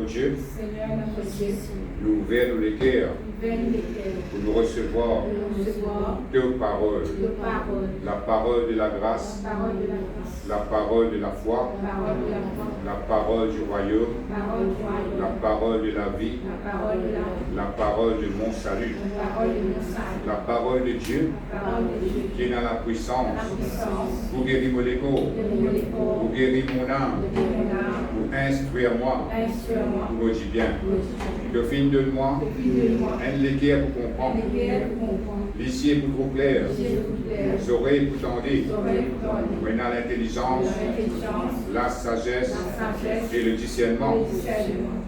Dieu, Seigneur notre Dieu, nous ouvrons les cœurs pour nous recevoir deux paroles. La parole de la grâce, la parole de la foi, la parole du royaume, la parole de la vie, la parole de mon salut, la parole de Dieu qui est dans la puissance pour guérir mon égo, pour guérir mon âme, pour instruire moi, pour me dire bien. Le film de moi, un l'équerre pour comprendre, l'icier pour trop clair, les oreilles pour tendre, maintenant l'intelligence, la sagesse et le discernement.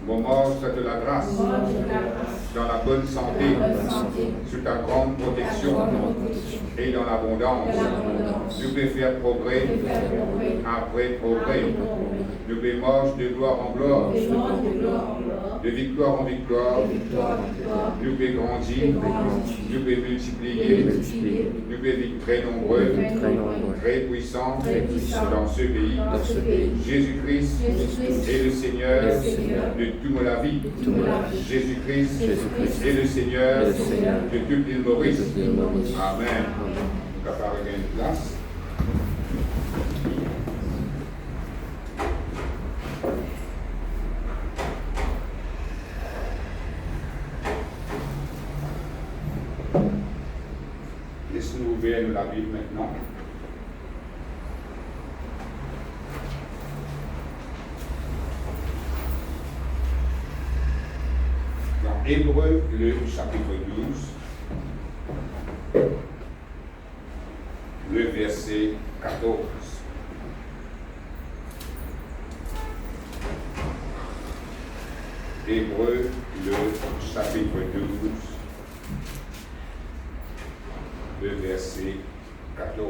Mon mort de la grâce, dans la bonne santé, sous ta grande protection et dans l'abondance. Nous pouvons faire progrès après progrès. Nous pouvons marcher de gloire en gloire, de victoire en victoire. Nous pouvons grandir, nous pouvons multiplier, nous pouvons être très nombreux, très puissants dans ce pays. Jésus-Christ est le Seigneur de toute la vie. Jésus-Christ est le Seigneur de toute l'île Maurice. Amen. Nous allons faire une place. Laissez-nous ouvrir la Bible maintenant. Dans Hébreux, le chapitre 12, le verset 14. Hébreux, le chapitre 12, le verset 14.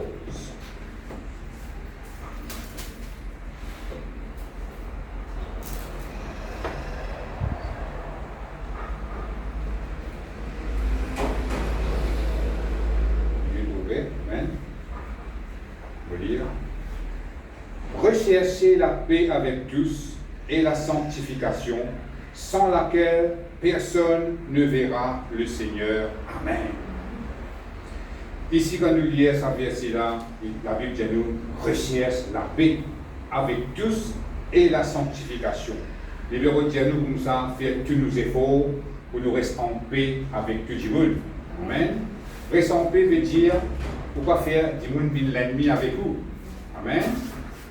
Amen. Je vais lire. Recherchez la paix avec tous et la sanctification, sans laquelle personne ne verra le Seigneur. Amen. Ici, quand nous lisons ce verset-là, la Bible dit nous recherche la paix avec tous et la sanctification. Les bureaux disent nous comme ça, faire tous nos efforts pour nous rester en paix avec tout le monde. Amen. Rester en paix veut dire pourquoi faire du monde l'ennemi avec vous. Amen.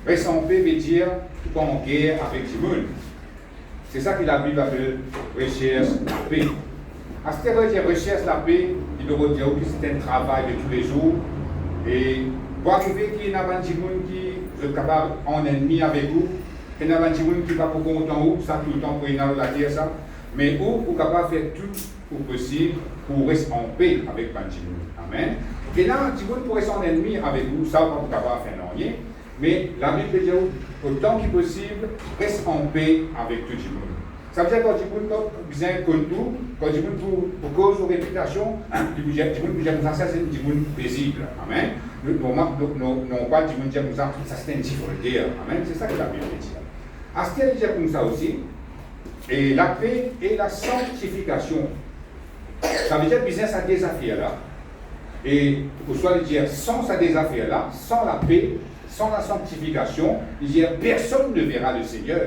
Rester en paix veut dire pourquoi en guerre avec du monde. C'est ça que la Bible appelle recherche la paix. À ce moment où recherche la paix, il doit dire que c'est un travail de tous les jours. Et pour arriver qu'il y a des gens qui sont capables en ennemi avec vous, qu'il y a des gens qui ne sont pas pour content ou ça tout le temps pour y aller la terre ça, mais où vous capable de faire tout pour possible pour rester en paix avec les gens. Amen. Et là, les gens pour rester en ennemi avec vous, ça vous pas capable de faire rien. Mais la Bible dit autant que possible, reste en paix avec tout le monde. Ça veut dire que quand tu as besoin de tout, quand tu as pour cause de réputation, tu as besoin ça, c'est du monde paisible. Amen. Non pas du monde comme ça, ça c'est un petit volontaire. Amen. C'est ça que la Bible dit. À ce qu'elle dit comme ça aussi, et la paix et la sanctification. Ça veut dire business à des affaires là. Et pour soit dire sans ça des affaires là, sans la paix, sans la sanctification, il dit personne ne verra le Seigneur.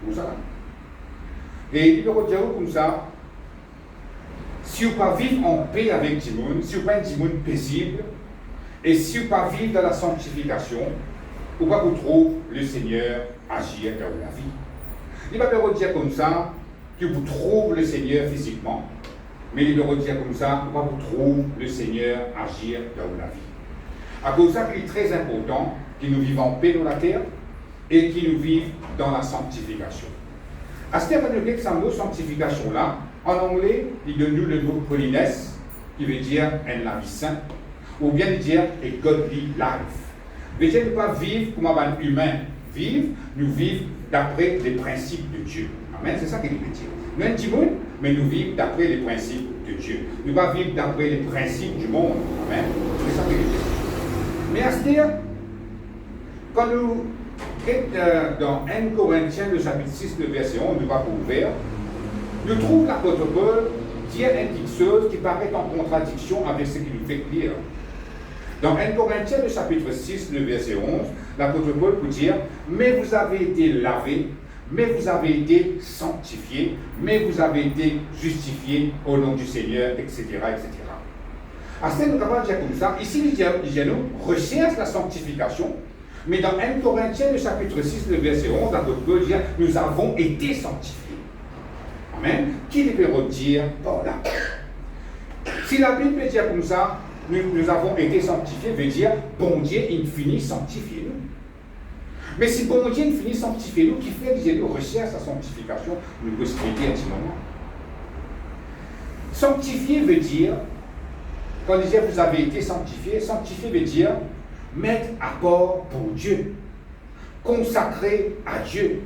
Comme ça. Et il peut dire comme ça, si vous ne pas vivre en paix avec tout le monde, si vous ne pas un monde paisible, et si vous ne pas vivre dans la sanctification, vous ne pas vous trouver le Seigneur agir dans la vie. Il va pas dire comme ça que vous trouvez le Seigneur physiquement, mais il va dire comme ça que vous trouvez le Seigneur agir dans la vie. À cause de ça, il est très important que nous vivons en paix dans la terre et que nous vivions dans la sanctification. À ce moment-là, ce mot sanctification-là, en anglais, il donne nous le mot holiness, qui veut dire un vie saint, ou bien dire a godly life. Veut dire ne pas vivre comme un humain vivre, nous vivons d'après les principes de Dieu. Amen, c'est ça qu'il veut dire. Nous sommes un petit monde, mais nous vivons d'après les principes de Dieu. Nous ne pas vivre d'après les principes du monde. Amen, c'est ça qu'il veut dire. Mais à ce dire, quand nous Et dans 1 Corinthiens, le chapitre 6, le verset 11, nous va ouvert, nous trouvons l'apôtre Paul dire une petite chose qui paraît en contradiction avec ce qu'il nous fait lire. Dans 1 Corinthiens, le chapitre 6, le verset 11, l'apôtre Paul peut dire « Mais vous avez été lavés, mais vous avez été sanctifiés, mais vous avez été justifiés au nom du Seigneur, etc. etc. » À ce nous avons dire comme ça, ici, il nous recherche la sanctification, mais dans 1 Corinthiens, le chapitre 6, le verset 11, l'apôtre Paul dit « Nous avons été sanctifiés. » Amen. Qui peut redire par là? Si la Bible peut dire comme ça, nous avons été sanctifiés, veut dire bon Dieu, il finit sanctifier nous. Mais si bon Dieu, il finit sanctifier nous, qui fait que nous recherche sa sanctification, nous pouvons expliquer un petit moment. Sanctifier veut dire, quand il dit vous avez été sanctifié, sanctifier veut dire mettre à part pour Dieu, consacré à Dieu,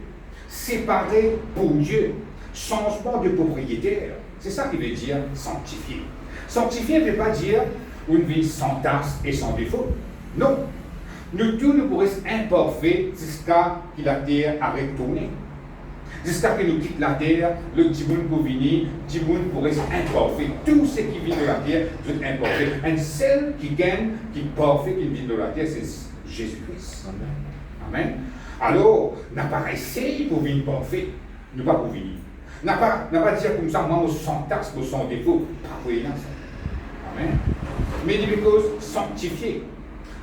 séparé pour Dieu. Changement de propriétaire. C'est ça qui veut dire sanctifier. Sanctifier ne veut pas dire une vie sans tasse et sans défaut. Non. Nous tous nous pourrions être imparfaits jusqu'à que la terre arrête de tourner. Jusqu'à que nous quitte la terre, le Dimoun pour venir, Dimoun pourrait être imparfait. Tout ce qui vit de la terre sont imparfaits. Un seul qui gagne, qui est parfait, qui vit de la terre, c'est Jésus-Christ. Amen. Alors, n'a pas essayé pour venir parfait. Nous pas pour venir. N'a pas dire comme ça, moi, sans taxe, sans défaut. Pas pour rien, ça. Amen. Mais il veut sanctifier.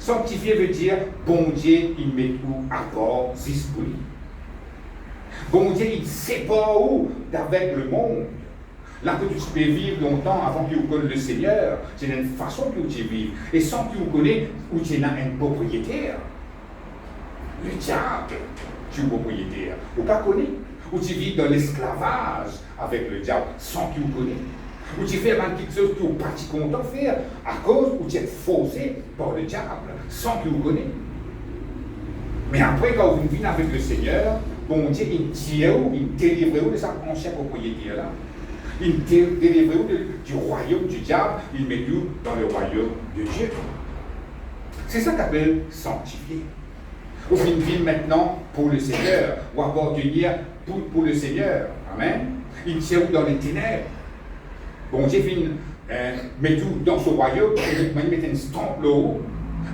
Sanctifier veut dire, bon Dieu, il met tout à corps, esprit. Bon Dieu, il sépare où d'avec le monde. Là que tu peux vivre longtemps avant que tu connaisses le Seigneur, c'est une façon que tu vis. Et sans que tu connaisses où tu es un propriétaire. Le diable, tu es propriétaire. Ou pas connaître. Où tu vis dans l'esclavage avec le diable sans que tu connaisses. Où tu fais quelque chose que tu n'es pas content de faire à cause où tu es forcé par le diable sans que tu connaisses. Mais après, quand vous venez avec le Seigneur, bon Dieu, il tire où, il délivre où de sa ancienne propriété là. Il délivre où du royaume du diable, il met tout dans le royaume de Dieu. C'est ça qu'on appelle sanctifier. Ou une vie maintenant pour le Seigneur, ou appartenir pour le Seigneur. Amen. Il tient où dans les ténèbres. Bon Dieu met tout dans son royaume, il met une stampe là-haut.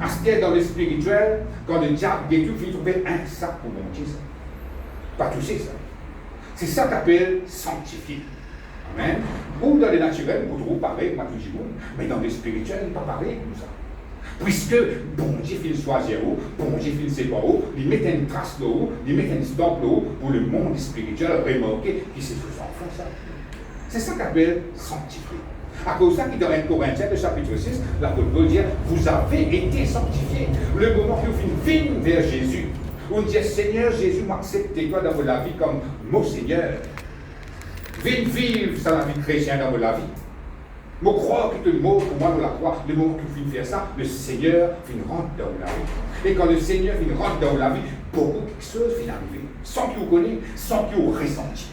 À ce qu'il y a dans le spirituel, quand le diable détruit, il trouver un sac pour bon Dieu. Pas toucher ça. C'est ça qu'on appelle sanctifier. Amen. Ou dans le naturel, vous trouvez pareil, moi tout le monde, mais dans le spirituel, il n'est pas pareil comme ça. Puisque bon Dieu fait choisir où, bon Dieu fait séparer où, il met une trace là-haut, il met une stampe là-haut pour le monde spirituel remarquer qui c'est tous enfants ça. C'est ça qu'on appelle sanctifier. À cause de ça, dans 1 Corinthiens, le chapitre 6, l'apôtre Paul dit vous avez été sanctifiés. Le moment où vous venez vers Jésus, on dit Seigneur Jésus, m'accepte toi dans la vie comme mon Seigneur. Viens vivre dans la vie chrétienne dans la vie. Je crois que le mot pour moi de la croix, le moment que vous faire ça, le Seigneur vient rentrer dans la vie. Et quand le Seigneur vient rentrer dans la vie, beaucoup de choses viennent arriver, sans qu'il vous connaisse, sans qu'il vous ressenti.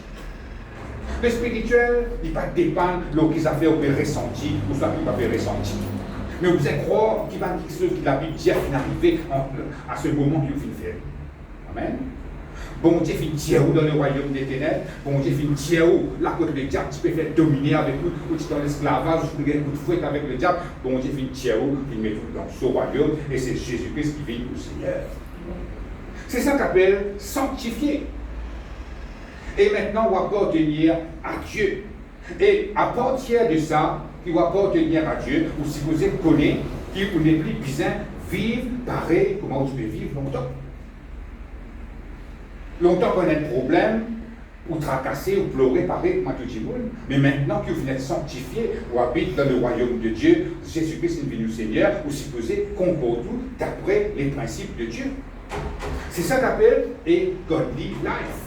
Le spirituel, il ne va pas dépendre de ce qu'ils ont fait ou ressenti, ou ce qu'il va faire ressentir. Mais vous allez croire qu'il va y avoir quelque chose que la Bible dit vient arriver à ce moment qu'il vient faire. Amen. Bon Dieu fait tirer dans le royaume des ténèbres, bon Dieu fait tirer là que le diable tu peux faire dominer avec nous, ou tu es dans l'esclavage, ou tu peux coup de fouette avec le diable, bon Dieu fait tirer il met tout dans son royaume, et c'est Jésus-Christ qui vient au Seigneur. C'est ça qu'on appelle sanctifier. Et maintenant, on va appartenir à Dieu. Et à partir de ça, qui va appartenir à Dieu, ou si vous êtes connu, qui vous n'êtes plus besoin vivre pareil, comment vous pouvez vivre longtemps. Longtemps qu'on a un problème, ou tracasser, ou pleurer, pareil, comme tout le monde. Mais maintenant que vous êtes sanctifié, ou habite dans le royaume de Dieu, Jésus-Christ est venu Seigneur, ou supposé comporte tout d'après les principes de Dieu. C'est ça qu'on appelle a godly life.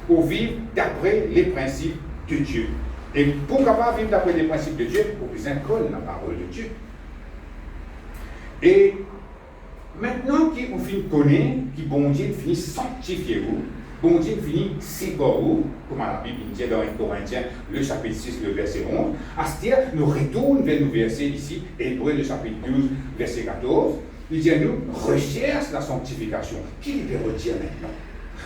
Ou vivre d'après les principes de Dieu. Et pour capable vivre d'après les principes de Dieu, il faut colle la parole de Dieu. Et maintenant qu'on finit connaître, que bon Dieu finit sanctifier vous, bon Dieu finit séparer vous, comme la Bible dit dans 1 Corinthiens, le chapitre 6, le verset 11, à ce dire, nous retournons vers nos versets ici, Hébreux, le chapitre 12, verset 14, Il dit à nous, recherche la sanctification. Qui libère dire maintenant?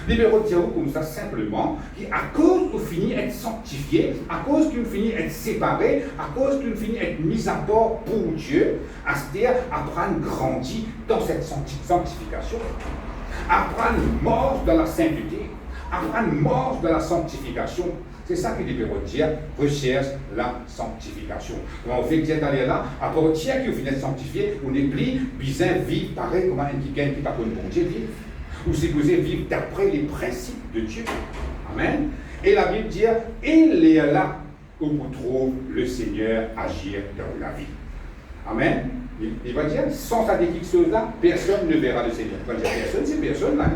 Libère dire comme ça simplement, qui à cause qu'on finit être sanctifié, à cause qu'on finit être séparé, à cause qu'on finit être mis à bord pour Dieu, c'est-à-dire apprendre grandir dans cette sanctification, apprendre mort dans la sainteté, apprendre mort dans la sanctification. C'est ça que libère dire, recherche la sanctification. Quand on fait dire d'aller là, à partir que vous venez de sanctifier, on n'est plus besoin de vivre pareil comme un qui gagne qui pas comme bon Dieu vivre. Ou si vous vivre d'après les principes de Dieu. Amen. Et la Bible dit, il est là où vous trouve le Seigneur agir dans la vie. Amen. Il va dire, sans ça quelque chose là, personne ne verra le Seigneur. Il va dire, personne, c'est personne là.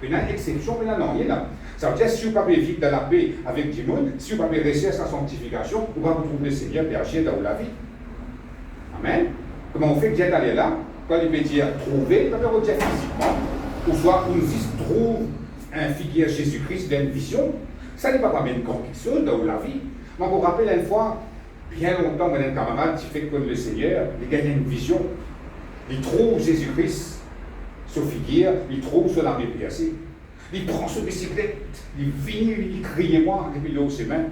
Il y a une exception, mais là, non, il est là. Ça veut dire, si vous ne pouvez pas vivre dans la paix avec du monde, si vous ne pouvez pas réussir sa sanctification, vous allez retrouver le Seigneur et agir dans la vie. Amen. Comment on fait que Dieu d'aller là? Quand il veut dire trouver, il va dire physiquement. Ou soit on dit trouve un figure Jésus-Christ dans une vision. Ça n'est pas même quelque chose dans la vie. Moi, je me rappelle une fois, bien longtemps, mon camarade qui fait comme le Seigneur, il gagne une vision. Il trouve Jésus-Christ, ce figure, il trouve sur la main piacée. Il prend sa bicyclette, il vient, il crie moi, depuis là, ses mains.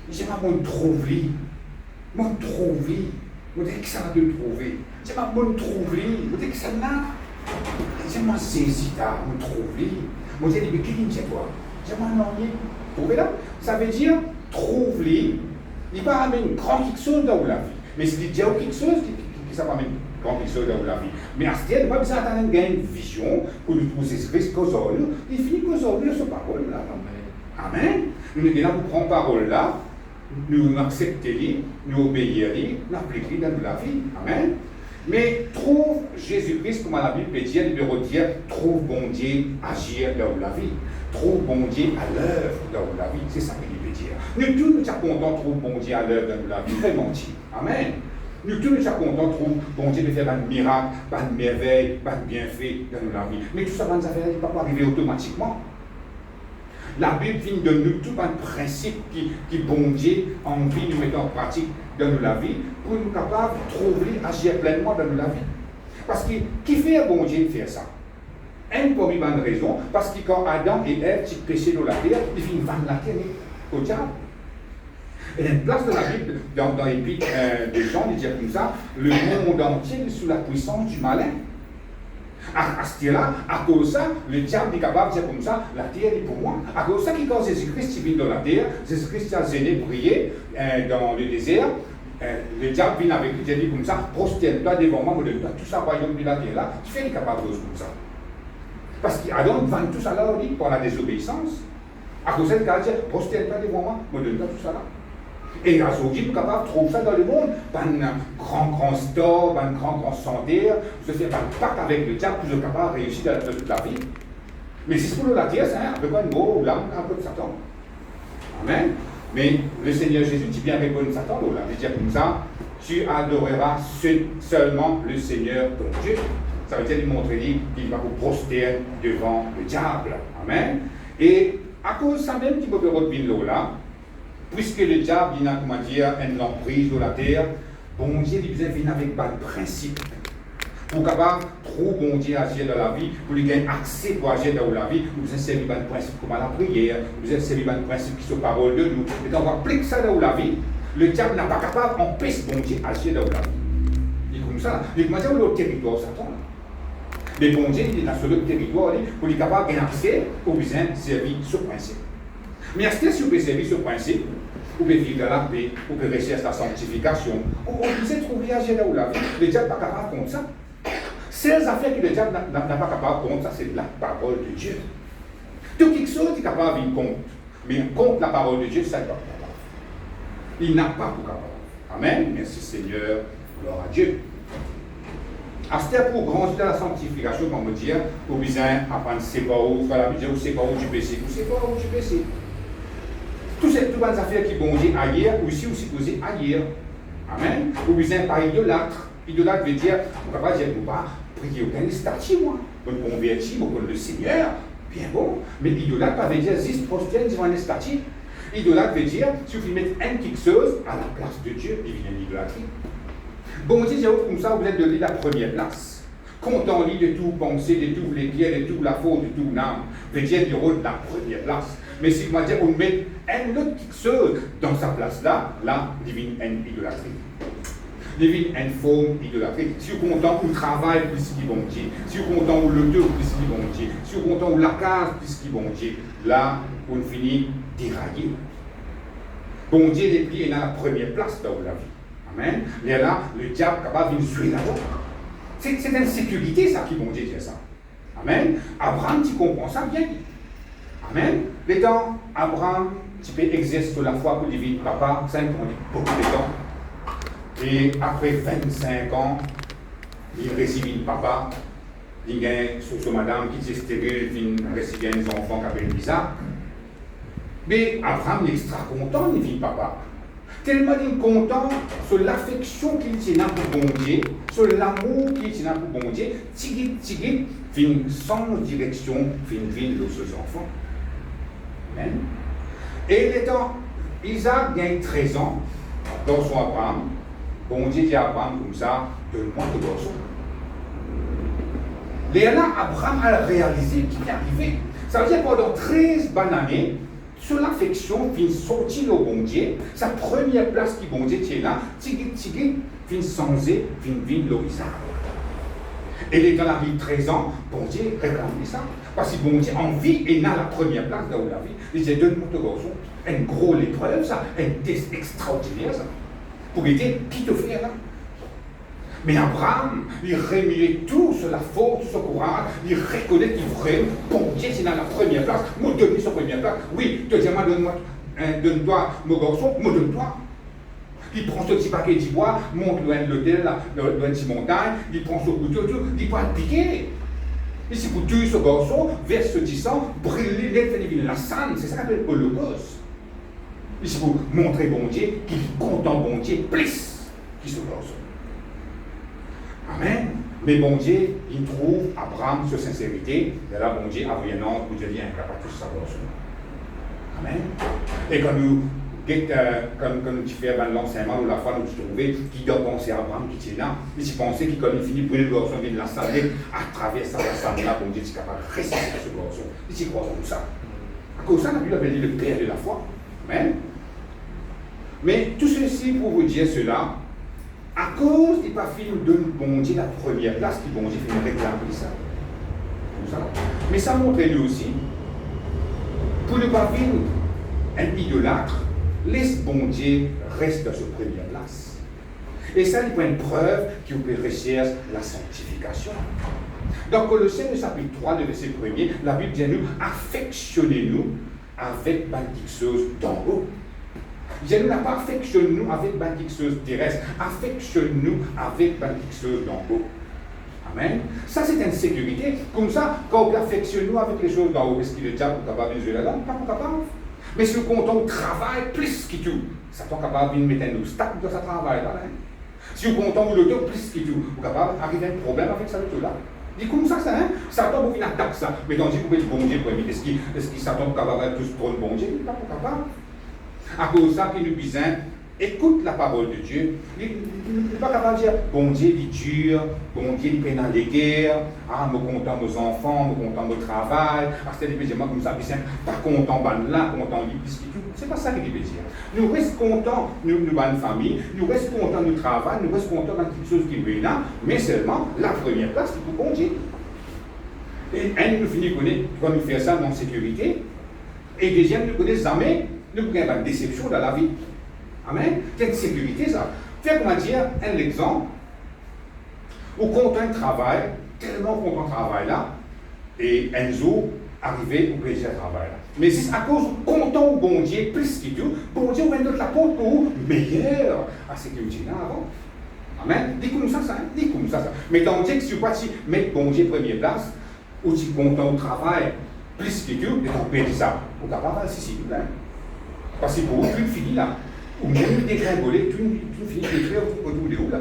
Il dit, moi, je trouve lui. Moi, je trouve lui. Je dis que ça va de trouver. Je dis, moi, je trouve lui. Je dis que ça n'a. Je dis, moi, saisis ta, je trouve lui. Je dis, mais qui dit toi? Je dis, moi, non, trouver là. Ça veut dire, trouve lui. Il va amener grand quelque chose dans la vie. Mais s'il dit quelque chose, qui ça va amener grand quelque chose dans la vie. Mais à ce stade, il n'y a pas besoin d'avoir une vision pour nous trouver Jésus-Christ qu'aujourd'hui. Il finit qu'aujourd'hui, ce parole-là. Amen. Nous sommes là pour prendre parole-là, nous accepter, nous obéir, nous appliquer dans la vie. Amen. Mais trouve Jésus-Christ, comme la Bible dit, il veut dire, trouve bon Dieu agir dans la vie. Trouve bon Dieu à l'œuvre dans la vie. C'est ça qu'il veut dire. Nous tous nous sommes contents de trouver bon Dieu à l'œuvre dans la vie. Vraiment dit. Amen. Nous tous nous sommes contents de trouver bon Dieu de faire un miracle, une merveille, un bienfait dans la vie. Mais tout ça va nous arriver, pas arriver automatiquement. La Bible vient de nous tout un principe qui bon Dieu a envie de nous mettre en pratique dans la vie pour nous capables de trouver, agir pleinement dans la vie. Parce que qui fait un bon Dieu de faire ça? Pour une bonne raison, parce que quand Adam et Ève ont péché dans la terre, ils finissent vendre la terre au diable. Et il y a une place de la Bible, dans l'épître de Jean, il dit comme ça, le monde entier est sous la puissance du malin. À ce là à cause de ça, le diable est capable de dire comme ça, la terre est pour moi. À cause de ça, quand Jésus-Christ vient dans la terre, Jésus-Christ a gêné prier dans le désert, le diable vient avec lui, il dit comme ça, prosterne-toi devant moi, me donne tout ça, royaume de la terre là, qui fait capable de faire comme ça. Parce qu'Adam vend tout ça là pour la désobéissance. À cause de ça, il dit, prosterne-toi devant moi, me donne tout ça là. Et aujourd'hui, nous sommes capables de trouver ça dans le monde, par un grand store, par un grand centre, vous faites un pacte avec le diable, vous êtes capable de réussir dans toute la vie. Mais si c'est pour la terre, c'est un peu comme un mot, l'âme, un peu de Satan. Amen. Mais le Seigneur Jésus dit bien répondre Satan, là, il dit comme ça, tu adoreras seulement le Seigneur ton Dieu. Ça veut dire lui montrer qu'il va vous prosterner devant le diable. Amen. Et à cause de ça même, qui peut revenir là, puisque le diable, il a, comment dire, une emprise de la terre, bon Dieu, il vient venir avec un principe. Pour capable trop bon Dieu agir dans la vie, pour lui gagner accès pour agir dans la vie, nous avons servi un principe comme à la prière, nous avons servi un principe qui sont paroles de nous. Et quand on applique ça dans la vie, le diable n'a pas capable d'empêcher bon Dieu agir dans la vie. Il est comme ça. Il est comme ça, le territoire Satan. Mais bon Dieu, il est dans ce territoire, pour lui capable de gagner accès, pour besoin de servir ce principe. Mais est-ce que si vous pouvez servir ce principe, vous pouvez vivre dans la paix, vous pouvez rechercher la sanctification, on peut trouver agir dans la vie. Le diable n'est pas capable contre ça. Ces affaires que le diable n'a pas capable contre ça, c'est la parole de Dieu. Tout quelque chose est capable de vivre contre. Mais contre la parole de Dieu, ça n'est pas capable. Il n'a pas pour capable. Amen. Merci Seigneur. Gloire à Dieu. C'est pour grandir dans la sanctification, comme on dit, vous besoin d'apprendre c'est pas où, voilà, vous c'est pas où du péché, vous c'est pas où du péché. Toutes ces affaires qui vont dire ailleurs, ou aussi posées ailleurs. Amen. Vous besoin pas idolâtre. Idolâtre veut dire, on ne va pas dire, on va prier aucun statut, moi. On me convertit, on connaît le Seigneur, bien bon. Mais idolâtre, ça veut dire, juste prosterne devant un statut. Idolâtre veut dire, si vous mettez un quelque chose à la place de Dieu, il vient l'idolâtrie. Bon Dieu, comme ça, vous êtes donné la première place. content de tout penser, de tout les pierres, de tout la faute, de tout l'âme, veut dire du rôle de la première place. Mais si on va dire, on met un autre chose dans sa place là, divine une idolâtrie. Divine une forme idolâtrie. Si vous content où le travail plus qu'il bon Dieu, si vous content où l'auteur plus qu'il bon Dieu, si vous content où la case plus qu'il bon Dieu, là, on finit déraillé. Bon Dieu est pris dans la première place dans la vie. Amen. Et là, le diable est capable de jouer là-bas. C'est une sécurité, ça, qui bon Dieu dit ça. Amen. Abraham, tu comprends ça bien. Amen. Les temps, Abraham, tu peux exercer la foi pour divine papa, ça, il prend beaucoup de temps. Et après 25 ans, il récit une papa, il y a une madame qui est stérile, il récit un enfant qui s'appelle Isaac. Mais Abraham est extra content, il vit papa. Tellement il est content sur l'affection qu'il tient pour bon Dieu, sur l'amour qu'il tient pour bon Dieu, tigit, fin sans direction, fin de ses enfants. Amen. Et l'étant, Isaac gagne 13 ans dans son Abraham. Bon Dieu dit à Abraham comme ça, donne-moi ton garçon. Et là, Abraham a réalisé qu'il est arrivé. Ça veut dire que pendant 13 bonnes années, sur l'affection, vient sortir au bon Dieu, sa première place qui bon Dieu tient là, tigit, vient changer, vient le Isaac. Et les dans la vie de 13 ans, bon Dieu réclame ça. Parce que bon Dieu en vie est dans la première place dans la vie. Il dit, donne-moi ton garçon. Une grosse épreuve, ça, un test extraordinaire, ça. Pour aider qui te fait là. Mais Abraham, il remet tout sur la faute, sur le courage, il reconnaît qu'il vraiment, bon Dieu, c'est dans la première place, moi donne sur la première place. Oui, deuxièmement, donne-toi mon garçon, moi donne-toi. Il prend ce petit paquet d'ivoire, monte loin de l'hôtel, loin de cette montagne, il prend ce couteau, il va le piquer. Et si vous tuez ce garçon, verse ce sang, brûlez la sang, c'est ça qu'on appelle l'Holocauste. Et si vous montrez bon Dieu, qu'il est content bon Dieu, plus qu'il se garçon. Amen. Mais bon Dieu, il trouve Abraham sur sincérité, et là, bon Dieu, a vu un ange pour dire, incapable de savoir son nom. Amen. Et quand nous fais l'enseignement ou la foi, nous trouvons qui doit penser à Abraham qui est là, mais si pensez qu'il, quand il finit brûler le garçon, il l'a salé, à travers ça, là, bon Dieu, est capable de résister à ce garçon. Il s'y croit comme ça. À cause de ça, la Bible avait dit le père de la foi. Amen. Mais tout ceci pour vous dire cela, à cause des pas nous donne bon Dieu la première place, qui bon Dieu fait une réclame ça. Mais ça montre nous aussi, pour ne pas vivre un idolâtre, laisse bon Dieu reste dans sa première place. Et ça, il prend une preuve qui vous peut rechercher la sanctification. Dans Colossiens, le chapitre 3, le verset 1er, la Bible dit à nous, affectionnez-nous avec quelque chose d'en haut. Je ne pas affectionne-nous avec quelque chose terrestre, affectionne-nous avec quelque chose d'en haut. Amen. Ça, c'est une sécurité. Comme ça, quand on affectionne-nous avec les choses d'en haut, est-ce qu'il est déjà capable de jouer là-dedans? Pas capable. Mais si on compte au travail plus que tout, ça n'est pas capable de mettre un obstacle dans ce travail-là. Hein? Si on compte au l'auteur plus que tout, on est capable d'arriver à un problème avec ça là. Dit comme ça, hein? Satan vous vient attaquer ça. Mais tandis que vous pouvez bon Dieu pour est-ce qu'il Satan est capable de tous prendre bon Dieu? Il n'est pas capable. À cause de ça, qu'il nous besoin, écoute la parole de Dieu. Il n'est pas capable de dire, bon Dieu, il est dur, bon Dieu, il peine dans les guerres, me content nos enfants, me content nos travail, c'est des gens comme ça, pas content là, content lui, plus que tout. C'est pas ça qu'il veut dire. Nous restons contents, nous, bonne famille, nous restons contents de notre travail, nous restons contents dans quelque chose qui veut là, mais seulement la première place, c'est pour bon Dieu. Et un, nous finit quand nous faisons ça dans la sécurité, et deuxième, nous connaissons jamais. Nous avons une déception dans la vie. Amen. C'est une sécurité, ça. Fais comment dire, un exemple, où content un travail, tellement content travail là, et un jour, arrivé au plaisir travail là. Mais c'est à cause content au bon Dieu, plus qu'il tout, bon Dieu va donner la porte pour vous, meilleur à ce que vous dites là avant. Amen. Dis comme ça, dis comme ça. Mais tandis que si vous parti mettre bon Dieu première place, ou si content au travail, plus qu'il tout, et on peut dire ça, vous êtes capable de s'y parce que pour vous, tu finis là. Ou même dégringoler, tu finis d'écrire autour de vous là.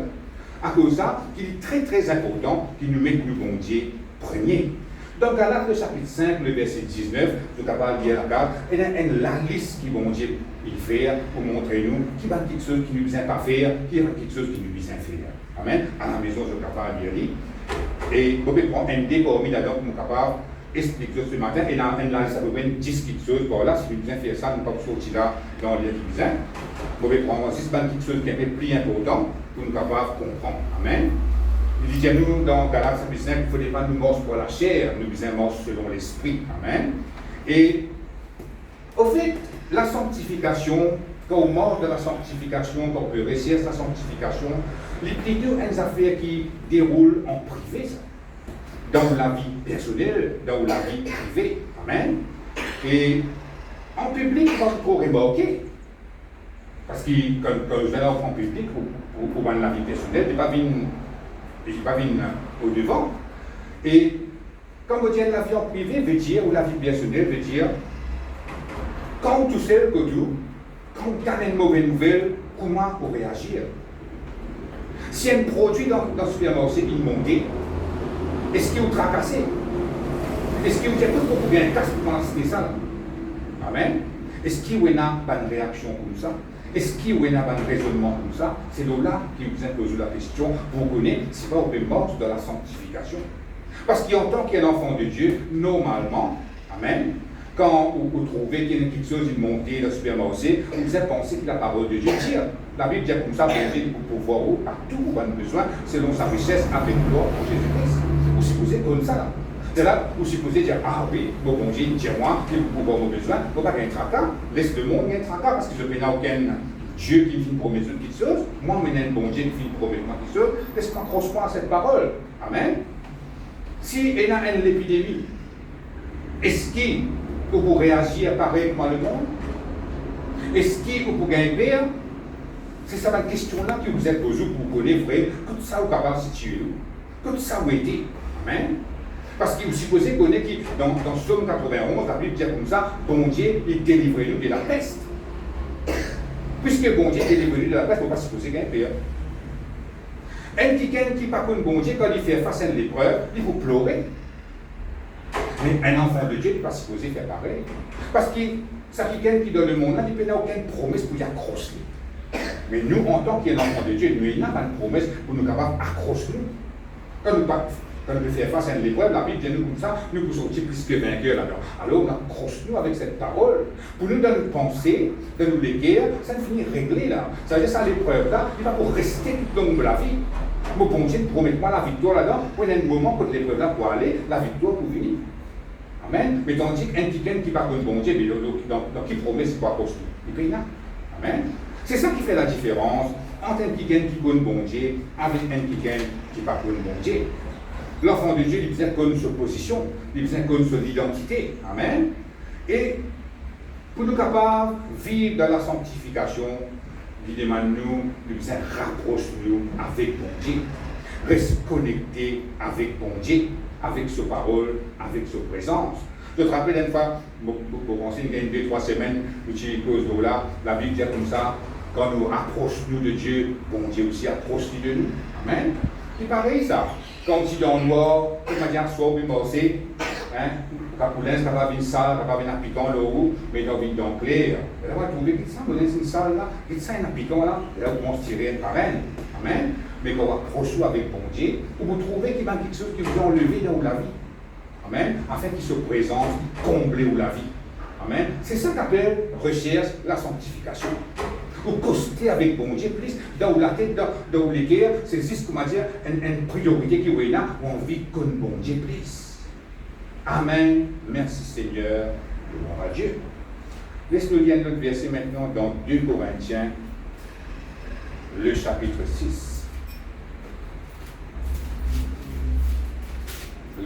À cause de ça, il est très très important qu'il nous mette le bon Dieu premier. Donc, à l'acte chapitre 5, le verset 19, je suis capable de dire la carte, il y a la liste qui bon Dieu il fait pour montrer nous qui va quelque chose qui nous besoin pas faire, qui va quelque chose qui nous besoin faire. Amen. À la maison, je suis capable de dire. Et je vais prendre un dé parmi là-dedans pour me capable d'expliquer ce matin. Et là, ça peut être 10 petites choses par là. Si vous besoin faire ça, nous ne pouvons pas sortir là dans les besoin. Je vais prendre 6 petites choses qui sont un peu plus importantes pour nous capables de comprendre. Amen. Il dit à nous dans Galates 5, il ne faut pas nous mordre pour la chair, nous devons mordre selon l'esprit. Amen. Et au fait, la sanctification, quand on mange de la sanctification, quand on peut réussir sa sanctification, les plutôt une affaire qui déroule en privé, ça. Dans la vie personnelle, dans la vie privée. Amen. Et en public, on va trop remarquer. Parce que quand je vais en public, pour la vie personnelle, je n'ai pas venir au devant. Et quand on dit la vie en privé, veut dire, ou la vie personnelle, veut dire, quand tu sais que tu, quand tu as une mauvaise nouvelle, comment pour réagir? Si un produit dans le supermarché est monté, est-ce qu'il vous tracassé? Est-ce qu'il vous dit tout pour bien casse pour lancer ça? Amen. Est-ce qu'il y a une réaction comme ça? Est-ce qu'il y a un raisonnement comme ça? C'est là qui vous impose la question. Vous connaissez, c'est pas au mort de la sanctification. Parce qu'en tant qu'enfant de Dieu, normalement, amen, quand vous trouvez qu'il y a quelque chose de monté dans le supermarché, vous avez pensé que la parole de Dieu dit. La Bible dit comme ça, pour pouvoir à tout vous avez besoin, selon sa richesse avec gloire pour Jésus-Christ. Vous supposez comme ça là. C'est là vous supposez dire, ah oui, bon Dieu, dis-moi, pour pouvoir vos besoins, il ne faut pas qu'il y ait un tracas. Laisse le monde, il y a un tracas, parce que je n'ai aucun Dieu qui me fait une promesse de quelque chose, moi, je n'ai un bon Dieu qui me fait une promesse de quelque chose, laisse-moi accroche-moi à cette parole. Amen. Si il y a une épidémie, est-ce qu'il vous réagir pareil comme le monde? Est-ce qu'il vous gagner pire? C'est ça la question-là que vous êtes posée pour vous connaître vrai, que tout ça vous capable de situer où, que tout ça vous aide. Amen. Parce que vous supposez qu'on est qui, dans Psaume 91, la Bible dit comme ça, bon Dieu, il délivre nous de la peste. Puisque bon Dieu délivre nous de la peste, il ne faut pas supposer qu'il y a un pire. Un petit qui par contre bon Dieu, quand il fait face à une épreuve, il faut pleurer. Mais un enfant de Dieu n'est pas supposé faire pareil. Parce que ça qui dans le monde, il n'a aucune promesse pour y accrocher. Mais nous, en tant qu'enfant de Dieu, nous n'avons pas de promesse pour nous capables d'accrocher nous. Quand nous faisons face à une épreuve, la Bible dit nous comme ça, nous pouvons sortir plus que vainqueurs là-dedans. Alors on accroche-nous avec cette parole. Pour nous, dans nos pensées, dans nos guerres, ça ne finit réglé là. Ça veut dire ça, l'épreuve là, il va pour rester tout le long de la vie. Mon bon Dieu, promets-moi la victoire là-dedans, pour un moment quand l'épreuve là pour aller, la victoire pour venir. Amen. Mais tandis qu'un petit qui va contre bon Dieu, mais dans qui promet, c'est pas possible. Il paye là. Amen. C'est ça qui fait la différence entre un petit qui connaît bon Dieu avec un petit qui ne pas connaît bon Dieu. L'enfant de Dieu, il besoin connaître sa position, il besoin connaître son identité. Amen. Et pour nous capables de vivre dans la sanctification, il demande nous besoin rapprocher nous avec bon Dieu, rester connecté avec bon Dieu, avec sa parole, avec sa présence. Je te rappelle une fois, pour penser qu'il y a 2-3 semaines, nous utilisons là, la Bible dit comme ça, quand nous approchons de Dieu, bon Dieu aussi approche de nous. Amen. C'est pareil ça. Quand tu es dans le noir, tu vas dire soit au morceau, Capoulin, ça va venir sale, ça va venir piquant là haut, mais dans le clair. Et là, on va trouver que ça, on laisse une salle là, que ça, un piquant là, et là, on se tirer par elle. Amen. Mais quand on va approcher avec bon Dieu, vous trouvez qu'il y a quelque chose qui vous a enlevé dans la vie. Amen. Afin qu'il se présente, combler la vie. Amen. C'est ça qu'appelle recherche la sanctification. Ou coster avec bon Dieu, plus dans la tête, dans les guerres, c'est juste, comment dire, une priorité qui est là, où on vit comme bon Dieu, plus. Amen. Merci Seigneur. Gloire à Dieu. Laisse-nous lire notre verset maintenant dans 2 Corinthiens, le chapitre 6.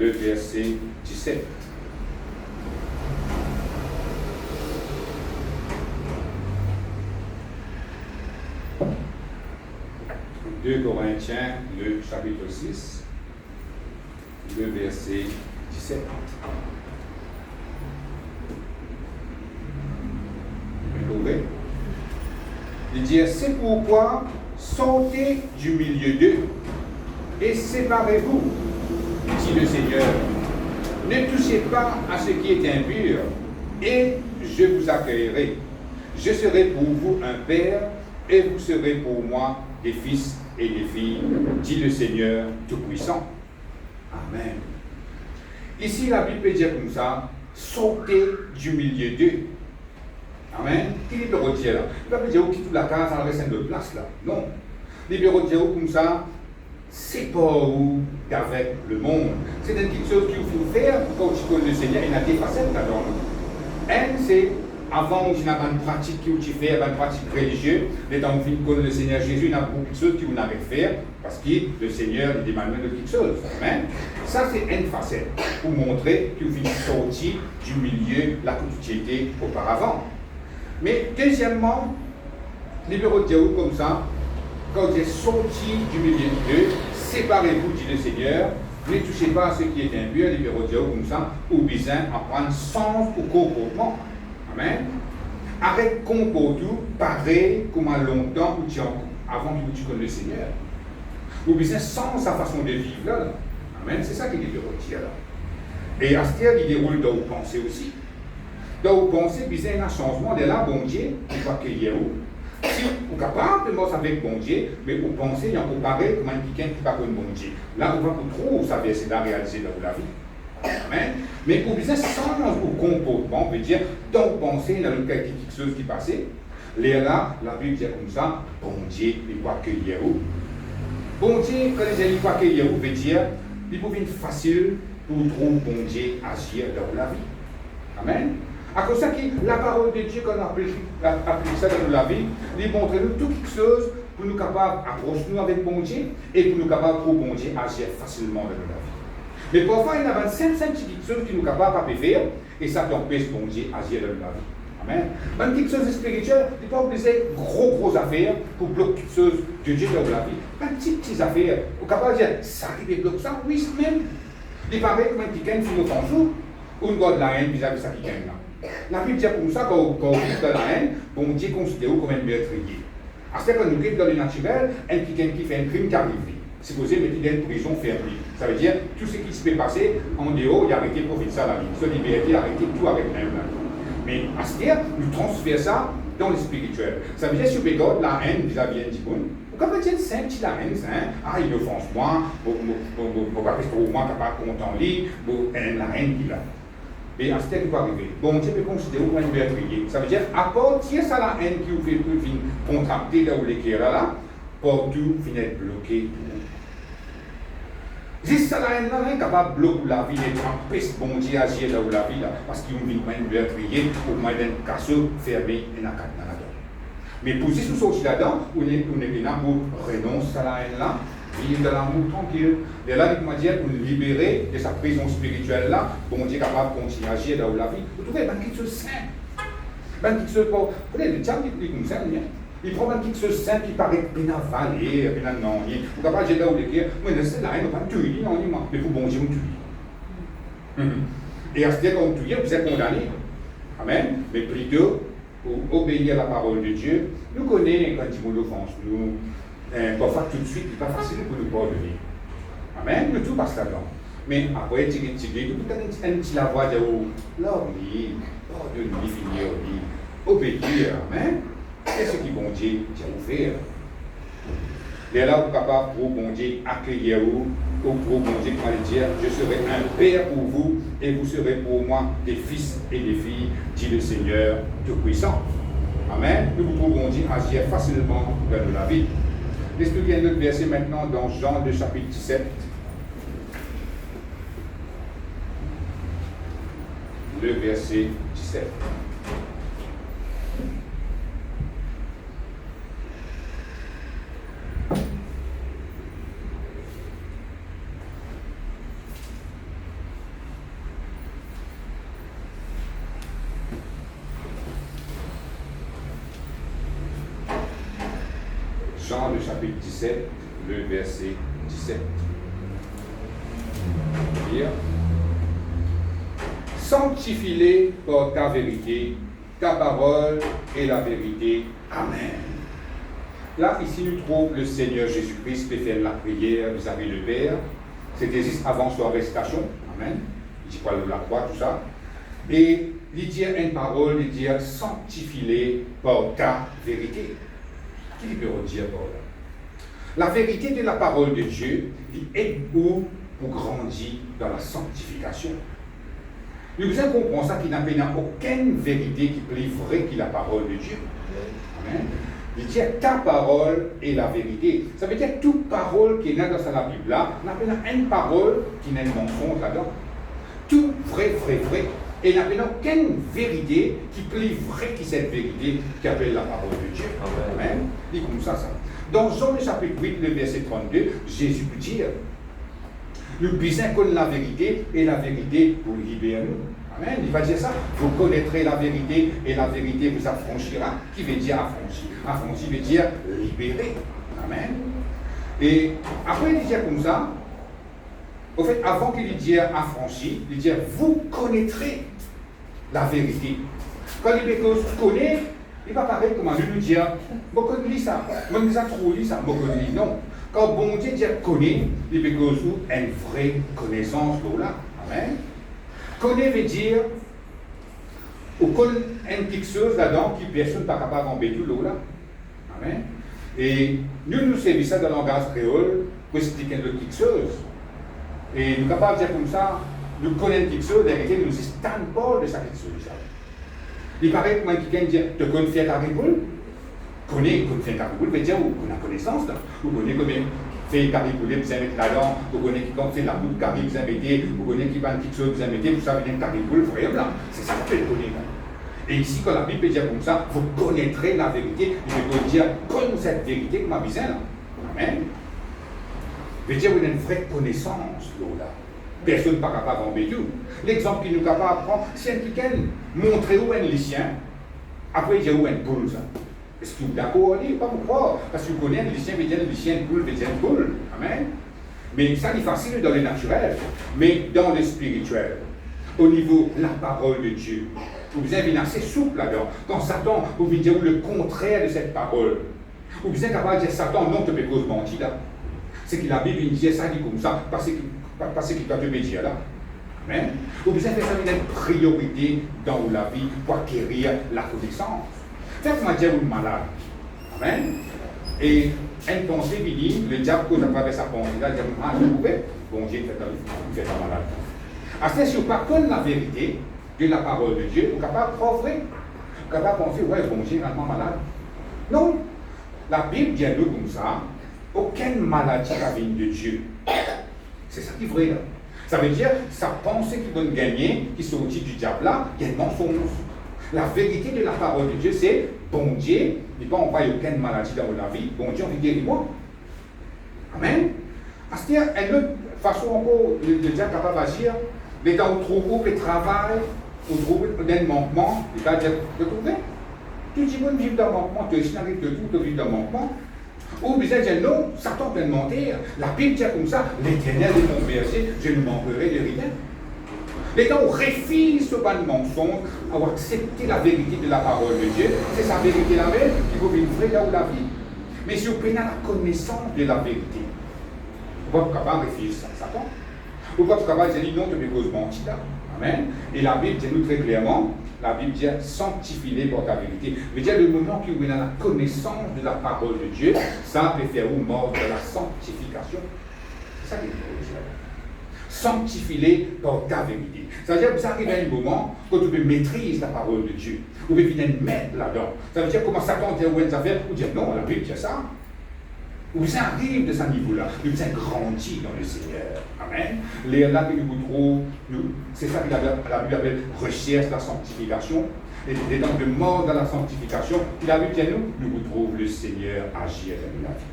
Le verset 17. 2 Corinthiens, le chapitre 6, le verset 17. Vous trouvez? Il dit, c'est pourquoi sortez du milieu d'eux et séparez-vous, dit le Seigneur. Ne touchez pas à ce qui est impur et je vous accueillerai. Je serai pour vous un père et vous serez pour moi des fils et des filles, dit le Seigneur Tout-Puissant. Amen. Ici, la Bible peut dire comme ça, sautez du milieu d'eux. Amen. Qui peut dire là? Il ne va pas dire qui toute la case, ça reste une place là. Non. Il peut dire comme ça, c'est pas où d'avec le monde. C'est quelque chose qu'il faut faire quand tu connais le Seigneur. Il y a des facettes là-dedans. Un, c'est avant, il y a une pratique que tu fais, une pratique religieuse. Mais dans le connaître le Seigneur Jésus, il y a beaucoup de choses que vous n'avez faire parce que le Seigneur il demande de quelque chose. Amen. Ça, c'est une facette pour montrer que vous êtes sorti du milieu là que tu étais auparavant. Mais deuxièmement, les bureaux de Dieu comme ça, quand vous êtes sorti du milieu de Dieu, séparez-vous, dit le Seigneur, ne touchez pas à ce qui est impur, les bureaux de Dieu comme ça, ou besoin apprendre sens au comportement. Amen. Arrête comportement pareil comme à longtemps où tu avant que tu connais le Seigneur. Ou besoin sans sa façon de vivre là. Amen. C'est ça qui est le bureau de Dieu là. Et à ce temps, il déroule dans vos pensées aussi. Dans vos pensées, il y a un changement de là, bon Dieu, il va accueillir où. Si vous êtes capable de mort avec bon Dieu, mais vous pensez, il y a un comparé comme quelqu'un qui ne pas comme bon Dieu. Là, vous va trop savoir c'est la réaliser dans la vie. Amen. Mais pour bien sans au comportement, on peut dire, dans vos pensées, il y a quelque chose qui passait. Là, la Bible dit comme ça, bon Dieu, il va accueillir où. Bon Dieu, quand il va accueillir où, veut dire, il peut être facile pour trouver bon Dieu agir dans la vie. Amen. À cause de ça, la parole de Dieu, quand on applique ça dans la vie, il montre nous toutes les choses pour nous capables d'approcher nous avec bon Dieu et pour nous capables pour bon Dieu agir facilement dans la vie. Mais parfois, il y a 25 petites choses qui nous capables de faire et ça empêche bon Dieu agir dans la vie. Amen. Même quelque chose de spirituel, il ne faut pas oublier gros affaires pour bloquer quelque chose de Dieu dans la vie. Pas petites affaires. On est capable de dire, ça qui bloque ça, oui, c'est même. Il paraît comme un petit qui nous en joue, ou une de la haine vis-à-vis de ça qui gagne là. La Bible dit comme ça, quand on vit dans la haine, bon Dieu considère comme un meurtrier. À ce qu'on nous quitte dans le naturel, un quelqu'un qui fait un crime qui arrive. C'est posé mettre dans une prison fermée. Ça veut dire tout ce qui se peut passer en dehors, il a arrêté pour faire ça la vie. Soit liberté, arrêté tout avec même. Mais à ce moment, nous transférons ça dans le spirituel. Ça veut dire si vous avez la haine vis-à-vis d'un bon, vous pouvez dire c'est un petit la haine, ah il offense moi, vous pas pour moi capable de compter en lit, la haine qu'il a. Et à ce temps, il peut arriver. Bon Dieu peut considérer comme un meurtrier. Ça veut dire, à partir de la haine qui vous fait contracter là où les qui là, pour tout finir bloqué. Juste ça, la haine là, est capable de bloquer la vie et empêcher bon Dieu agir là où la vie là, parce qu'il vient comme un meurtrier pour moi d'un casseau fermé et dans la cadre là-dedans. Mais pour si nous sortir là-dedans, on est là pour renoncer à la haine là. Vivre de l'amour tranquille. Et là, il m'a dit, pour nous libérer de sa prison spirituelle là, bon Dieu est capable de continuer à agir dans la vie. Vous trouvez quelque chose de simple. Quelque chose pour. Vous voyez, le diable, il est comme ça, il prend quelque chose de simple qui paraît bien avalé, bien non. Vous êtes capable de dire là où il est, moi, c'est là, il ne va pas tuer, non, mais pour bon Dieu, on tue. Et à ce moment-là, quand on tue, vous êtes condamné. Amen. Mais plutôt, pour obéir à la parole de Dieu, nous connaissons quand il nous offense, nous. Parfois tout de suite, ce n'est pas facile pour nous pardonner. Amen, nous tout passe là-dedans. Mais après, tu peux un petit la voix de l'ornie, pardonner, finir, obéir. Amen. C'est ce qui bon Dieu t'a offert. Et là, vous êtes capable pour bon Dieu accueillir vous, ou pour bon Dieu dire, je serai un père pour vous et vous serez pour moi des fils et des filles, dit le Seigneur Tout-Puissant. Amen. Nous pouvons dire agir facilement dans la vie. Laisse-nous lire notre verset maintenant dans Jean le chapitre 17. Le verset 17. Jean le chapitre 17, le verset 17. Lire. Sanctifie-les par ta vérité, ta parole est la vérité. Amen. Là, ici, nous trouvons le Seigneur Jésus-Christ qui fait la prière vis-à-vis du Père. C'était juste avant son arrestation. Amen. Il dit quoi, la croix, tout ça. Et il dit une parole, il dit sanctifie-les par ta vérité. Qui peut dire par là? La vérité de la parole de Dieu, il est où pour grandir dans la sanctification. Nous devons comprendre ça qu'il n'a aucune vérité qui plaît vraie qui la parole de Dieu. Amen. Il dit ta parole est la vérité. Ça veut dire que toute parole qui est là dans la Bible, là, n'a pas une parole qui n'a pas de mensonge là-dedans. Tout vrai. Et il n'y a aucune vérité qui plaît vraie qui cette vérité qui appelle la parole de Dieu. Amen. Il dit comme ça. Dans Jean le chapitre 8, le verset 32, Jésus peut dire nous besoin connaître la vérité et la vérité pour libérer nous. Amen. Il va dire ça. Vous connaîtrez la vérité et la vérité vous affranchira. Qui veut dire affranchir? Affranchir veut dire libérer. Amen. Et après il dit comme ça, au fait, avant qu'il dise affranchi, il dit vous connaîtrez la vérité. Quand il dit que connaît, il va pareil comme nous dire, je connais ça, je connais ça trop, ça, je connais non. Quand bon Dieu dit connaît, il veut que vous ayez une vraie connaissance là. Amen. Connaît veut dire, ou connaît une quelque chose là-dedans qui personne n'est pas capable d'embêter là. Amen. Et nous servons ça dans le langage créole pour expliquer quelque chose. Et nous sommes capables de dire comme ça, nous connaissons quelque chose, en réalité, nous ne sommes pas de ça quelque chose. Il paraît que quelqu'un dit, tu connais faire ta riboule? Connais faire ta riboule, veut dire, on a connaissance, vous connaissez combien fait ta riboule, vous avez mettre là-dedans, vous connaissez qui compte, c'est la boule carré, vous avez mettez, vous connaissez qui va quelque chose, vous avez mettez, vous savez bien que ta riboule, frère, là, c'est ça que vous connaissez. Et ici, quand la Bible peut dire comme ça, vous connaîtrez la vérité, il veut dire, comme cette vérité que m'a besoin là. Amen. Veut dire vous avez une vraie connaissance là. Personne n'est pas capable d'embêter. L'exemple qui nous est capable de prendre, c'est quelqu'un montrer où est un lycéen, après il dit où est une poule. Est-ce que vous êtes d'accord? Pas pourquoi? Parce que vous connaissez un lycéen, veut dire un lycéen, une poule, veut dire une poule. Amen. Mais ça c'est facile dans le naturel, mais dans le spirituel, au niveau de la parole de Dieu, vous avez une assez souple là-dedans. Quand Satan vous veut dire le contraire de cette parole, vous êtes capable de dire Satan, non, tu peux cause mentir là. C'est que la Bible dit ça dit comme ça, parce qu'il doit te dire là. Amen. Vous avez fait ça une priorité dans la vie pour acquérir la connaissance. Faites-moi dire vous malade. Amen. Et une pensée qui dit, le diable cause à travers sa pensée, là, il dit, ah, je pouvais, bon Dieu, fait un malade. À ce si vous ne connaissez pas la vérité de la parole de Dieu, vous êtes capable de croire vrai. Vous êtes capable de penser, ouais, bon Dieu est vraiment malade. Non. La Bible dit à nous comme ça, aucune maladie ne vient de Dieu. C'est ça qui est vrai là. Ça veut dire, sa pensée qui donne gagner, qui sortit du diable là, il y a un mensonge. La vérité de la parole de Dieu, c'est, bon Dieu, il ne va pas envoyer aucune maladie dans la vie, bon Dieu, on veut guérir moi. Amen. Parce qu'il y a une autre façon encore, le diable est capable d'agir, mais dans le trouble, le travail, on trouve un manquement, il va dire, de trouver. Tu dis, bon, vivre dans le manquement, tu arrives de tout, tu vis dans le manquement. Ou bien dire non, Satan peut mentir. La Bible dit comme ça, l'Éternel est mon berger, je ne manquerai de rien. Les gens refusent ce pas de mensonge, à accepter la vérité de la parole de Dieu. C'est sa vérité la même qui vous vivre là où la vie. Mais si vous prenez la connaissance de la vérité, vous n'êtes pas capable de refuser ça, Satan. Vous n'êtes pas capable de dire non, tu me causes mentir. Amen. Et la Bible dit nous très clairement, la Bible dit sanctifie-les pour ta vérité. Mais dire le moment où vous avez la connaissance de la parole de Dieu, ça peut faire vous mort de la sanctification. C'est ça qui est dit. Sanctifie-les par ta vérité. C'est-à-dire que vous arrivez à un moment quand vous maîtrisez la parole de Dieu. Vous pouvez venir mettre là-dedans. Ça veut dire comment Satan dit où est affaire, vous dites non, la Bible dit ça. Vous arrivez de ce niveau-là, vous avez grandi dans le Seigneur. Amen. Les là que nous trouvons, c'est ça que la Bible appelle recherche la sanctification. Et dans le mort dans la sanctification, la Bible dit nous retrouvons le Seigneur agir dans la vie.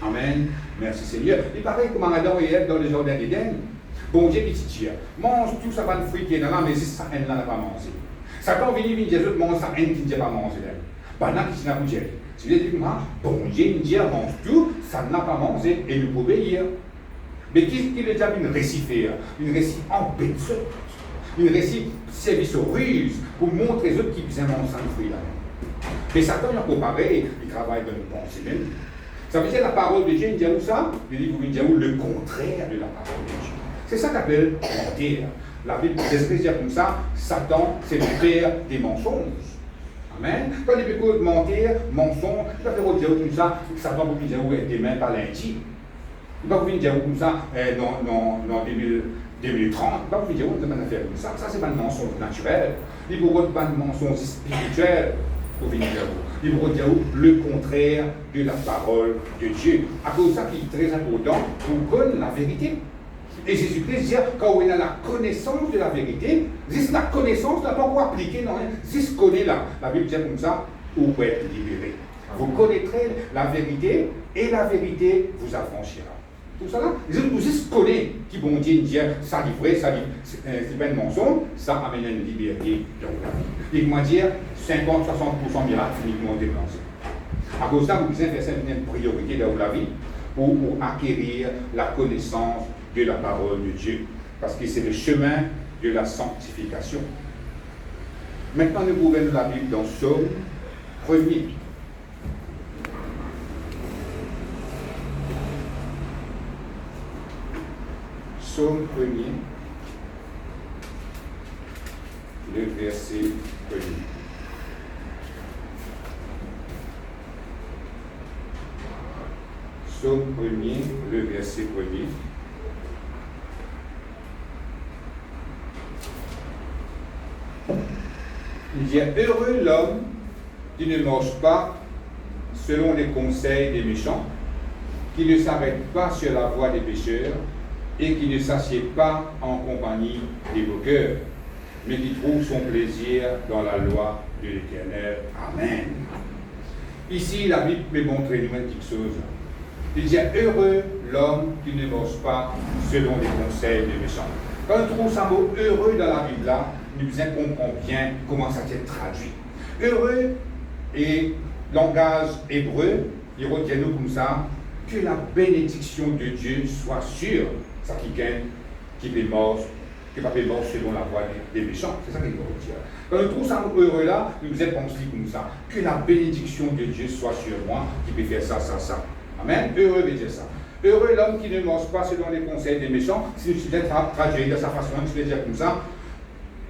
Amen. Merci Seigneur. Et pareil comme Adam et Ève dans le jardin d'Éden. Bon Dieu dit Dieu, mange tout ça va de fruits qui est dans là, mais si ça haine là n'a pas mangé. Satan vient dire Dieu mange ça haine qui n'a pas mangé d'elle. Pendant qu'il n'a pas mangé. Si vous dites, bon Dieu dit mange tout, ça n'a pas mangé et nous pouvons obéir. Mais qu'est-ce qu'il est déjà une récit faire? Une récit embêteuse. Une récit service aux ruses pour montrer aux autres qui faisaient manger ça de fruits là. Mais Satan il est pareil, il travaille dans nos pensées même. Ça veut dire la parole de Dieu, il dit où ça? Il dit le contraire de la parole de Dieu. C'est ça qu'on appelle mentir. La Bible dit comme ça, Satan, c'est le père des mensonges. Amen. Quand il peut mentir, mensonge, il va faire dire comme ça, Satan peut dire où est des mains par l'intime. va vous dire comme ça, dans 2030, va vous dire, on va faire comme ça. Ça, c'est pas un mensonge naturel. Il vous pas un mensonge spirituel pour venir à vous. Il vous dire le contraire de la parole de Dieu. À cause de ça, qui est très important, pour connaître la vérité. Et Jésus-Christ dit, quand on a la connaissance de la vérité, juste la connaissance, n'a pas encore appliqué, non, juste connaître la Bible dit comme ça, vous pouvez être libéré. Vous connaîtrez la vérité et la vérité vous affranchira. Tout ça là, vous juste connaissez qui bon Dieu dit ça livré, ça c'est pas un mensonge, ça amène une liberté dans la vie. Il m'a dit 50-60% miracle uniquement dépensé. À cause de ça, vous devez faire une priorité dans la vie pour acquérir la connaissance de la parole de Dieu. Parce que c'est le chemin de la sanctification. Maintenant, nous ouvrons la Bible dans Psaume 1er. Psaume 1er, le verset 1er. Psaume 1er, le verset 1er. Il dit, heureux l'homme qui ne marche pas selon les conseils des méchants, qui ne s'arrête pas sur la voie des pécheurs, et qui ne s'assied pas en compagnie des moqueurs, mais qui trouve son plaisir dans la loi de l'Éternel. Amen. Ici, la Bible peut montrer nous quelque chose. Il dit, heureux l'homme qui ne marche pas selon les conseils des méchants. Quand on trouve ce mot heureux dans la Bible, là, nous comprenons bien comment ça s'est traduit. Heureux et langage hébreu, il retient nous comme ça, que la bénédiction de Dieu soit sur ça qui gagne, qui est mort, qui n'est pas mort selon la voie des méchants. C'est ça qu'il veut dire. Quand on trouve ça heureux là, nous vous êtes pensé comme ça, que la bénédiction de Dieu soit sur moi, qui peut faire ça, ça, ça. Amen. Heureux veut dire ça. Heureux l'homme qui ne mange pas selon les conseils des méchants. Si je vais traduire de sa façon, je vais dire comme ça.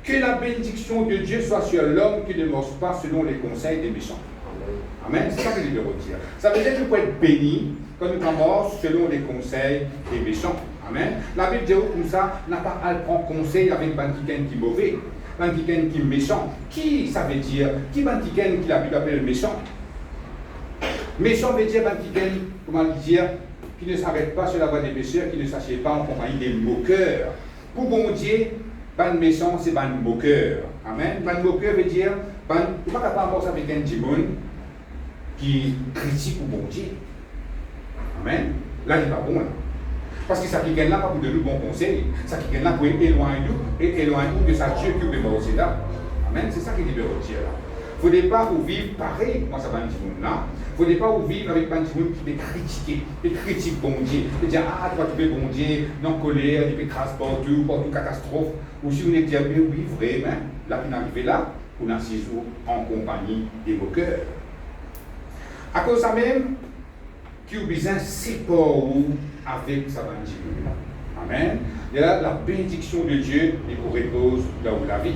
Que la bénédiction de Dieu soit sur l'homme qui ne mange pas selon les conseils des méchants. Amen. C'est ça que je veux dire. Ça veut dire que vous pouvez être béni quand nous sommes selon les conseils des méchants. Amen. La Bible dit comme ça, n'a pas à prendre conseil avec quelqu'un qui est mauvais, quelqu'un qui est méchant. Qui ça veut dire? Qui quelqu'un qui la Bible appelle méchant? Méchant veut dire quelqu'un, comment dire, qui ne s'arrête pas sur la voie des pécheurs, qui ne s'assied pas en compagnie des moqueurs. Pour bon Dieu, ban méchant, c'est ban moqueur. Amen. Ban moqueur veut dire, vous ne pouvez pas avoir avec un timon qui critique pour bon Dieu. Amen. Là, il n'est pas bon. Là. Parce que ça qui gagne là, pas pour de nous bons conseils. Ça qui gagne là, pour éloigner nous de sa Dieu qui est mort là. Amen. C'est ça qui est libéré là. Il ne faut pas vous vivre pareil, moi ça va un petit monde là. Il ne faut pas vous vivre avec un petit monde qui peut critiquer, qui critique bon Dieu. Qui dit, ah, toi tu es bon Dieu, non colère, il peut crasse partout, partout catastrophe. Ou si vous êtes dit, oui, vraiment, là, vous arrivez là, vous n'assisez en compagnie des moqueurs. À cause de ça même, qui vous besoin séparer avec sa banditique. Amen. Et là, la bénédiction de Dieu est pour repose là où la vie.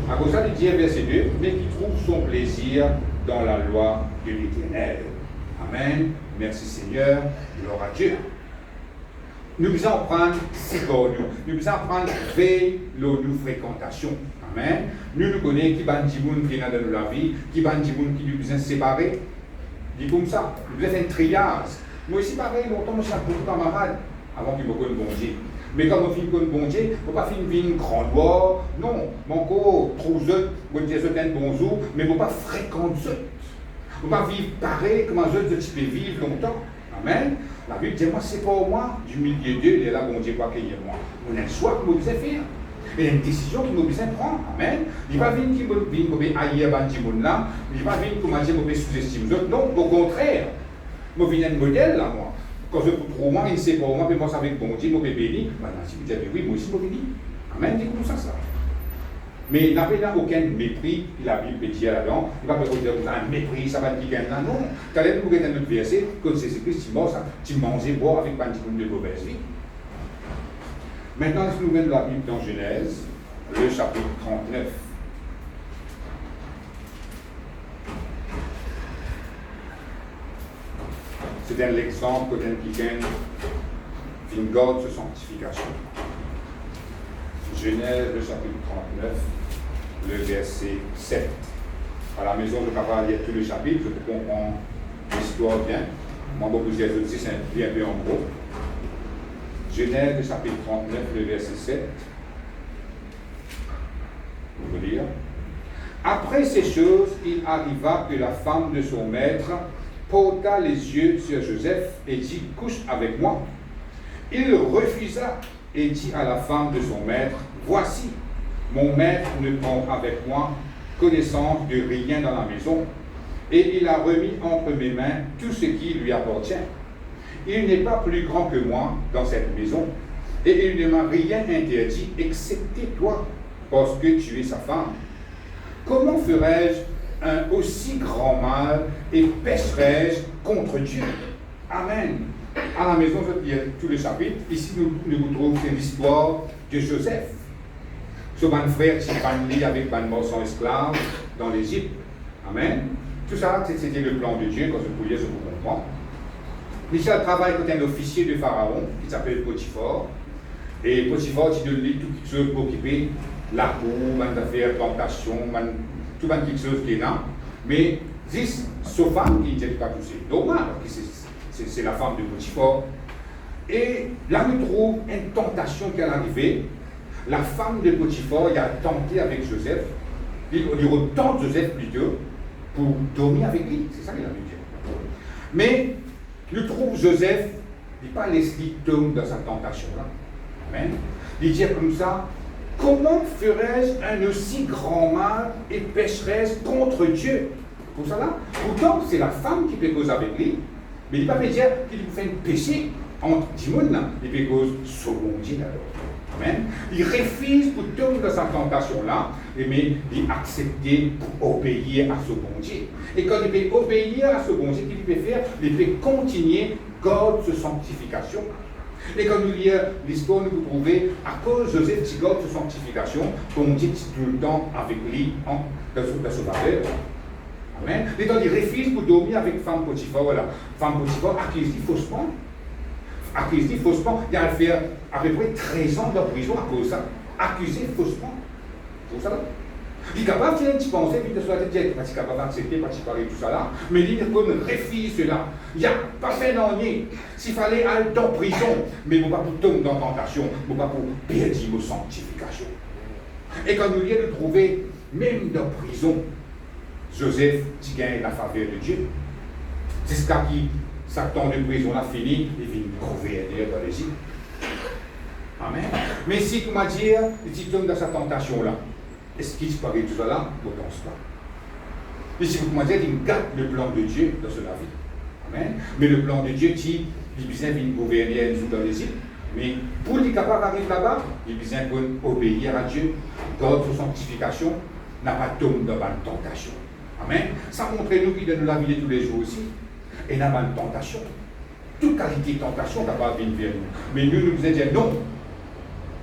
À cause de ça, il dit verset 2, mais qui trouve son plaisir dans la loi de l'Éternel. Amen. Merci Seigneur. Gloire à Dieu. Nous devons prendre séparer nous. Nous devons prendre veille nos fréquentations. Amen. Nous connaissons qui bandimoun qui est dans la vie, qui bandimoun qui nous besoin séparer. Dit comme ça, nous devons faire un triage. Moi aussi, pareil, longtemps, je suis un bon camarade avant qu'il me connaisse bon Dieu. Mais quand on finit comme bon Dieu, il ne faut pas finir une grande voix. Non, mon corps, trop zut, vous dites un bonjour, mais il ne faut pas fréquenter zut. Il ne faut pas vivre pareil comme un zut, tu peux vivre longtemps. Amen. La Bible dit, moi, c'est pas moi, du milieu d'eux, il est là, bon Dieu, pas qu'il y ait moi. On a un choix que nous devons faire. Il y a une décision qu'il nous devons prendre. Amen. Il ne va pas venir comme ailleurs, là. Il ne va pas venir comme dire, je sous-estime. Non, au contraire. Je viens un modèle, là, moi. Quand je trouve moi, il ne sait pas moi, mais moi, ça avec bon Dieu, je vais béni. Maintenant, si vous dites, oui, moi aussi, je vais béni. Amen. C'est comme ça. Mais il n'y a aucun mépris, la Bible peut dire là-dedans. Il ne va pas dire un mépris, ça va dire là. Non. Quand vous regardez un autre verset, quand c'est Christ, tu manges, bois avec un petit peu de mauvaise vie. Maintenant, si nous venons de la Bible dans Genèse, le chapitre 39. C'est un exemple que quelqu'un une garde de sanctification. Genèse, le chapitre 39, le verset 7. À la maison, je ne vais pas lire tout le chapitre, je comprends l'histoire bien. Moi, beaucoup de aussi, c'est un peu en gros. Genèse, le chapitre 39, le verset 7. Je veux dire. Après ces choses, il arriva que la femme de son maître porta les yeux sur Joseph et dit, couche avec moi. Il refusa et dit à la femme de son maître, voici, mon maître ne prend avec moi connaissance de rien dans la maison, et il a remis entre mes mains tout ce qui lui appartient. Il n'est pas plus grand que moi dans cette maison, et il ne m'a rien interdit, excepté toi, parce que tu es sa femme. Comment ferais-je un aussi grand mal et pécherais-je contre Dieu? Amen. À la maison, je vais lire tous les chapitres. Ici, nous trouvons l'histoire de Joseph. Ce frère qui est avec un marchand esclave dans l'Égypte. Amen. Tout ça, c'était le plan de Dieu, quand je vous comprends. Michel travaille comme un officier de Pharaon, qui s'appelle Potiphar. Et Potiphar, il donne lui tout quelque chose pour occuper la cour, man d'affaires, plantation, tout quelque chose qui est là. Mais, sa femme, qui ne dit pas tout, c'est normal, c'est la femme de Potiphar. Et là, nous trouvons une tentation qui est arrivée. La femme de Potiphar, il a tenté avec Joseph, il tente Joseph plutôt, pour dormir avec lui. C'est ça qu'il a dû dire. Mais, nous trouvons Joseph, il n'est pas laissé tomber dans sa tentation-là. Amen. Il dit comme ça, comment ferais-je un aussi grand mal et pécherais-je contre Dieu? Pour ça là, pourtant c'est la femme qui peut causer avec lui, mais il ne peut pas dire qu'il fait un péché entre Dimon, il peut causer son bon Dieu alors. Amen. Il refuse pour tomber dans sa tentation-là, mais il accepte pour obéir à ce bon Dieu. Et quand il peut obéir à ce bon Dieu, qu'il peut faire, il peut continuer garde sa sanctification. Et quand nous lisons l'histoire, nous trouvons, à cause de Joseph qui garde sa sanctification, bon Dieu est tout le temps avec lui dans ce faveur. Amen. Et quand il refuse pour dormir avec femme Potiphar, voilà. Femme Potiphar accuse faussement. Accusé faussement, il a fait à peu près 13 ans de prison à cause de ça. Accusé faussement. Pour ça là. Il est capable de penser, puis de se dire, il est capable d'accepter, pas de parler tout ça là, mais il refuse cela. Il n'y a pas fait d'ennui. S'il fallait aller dans prison, mais il ne faut pas pour tomber dans la tentation, il ne faut pas pour perdre nos sanctification. Et quand nous allons trouver, même dans prison, Joseph qui gagne la faveur de Dieu. C'est ce qui Satan de prison a fini, il vient gouverner dans l'Égypte. Amen. Mais si, comment dire, il tombe dans sa tentation-là, est-ce qu'il disparaît tout ça là? Je ne pense pas. Et si vous comment dire, il garde le plan de Dieu dans sa vie. Amen. Mais le plan de Dieu, il vient gouverner dans l'Égypte. Mais pour être capable d'arriver là-bas, il vient obéir à Dieu, garde sa sanctification, n'a pas tombé dans la tentation. Amen. Ça montre nous qui donne la vie de tous les jours aussi. Et n'a pas de tentation. Toute qualité de tentation n'a pas venir vers nous. Mais nous nous disons non.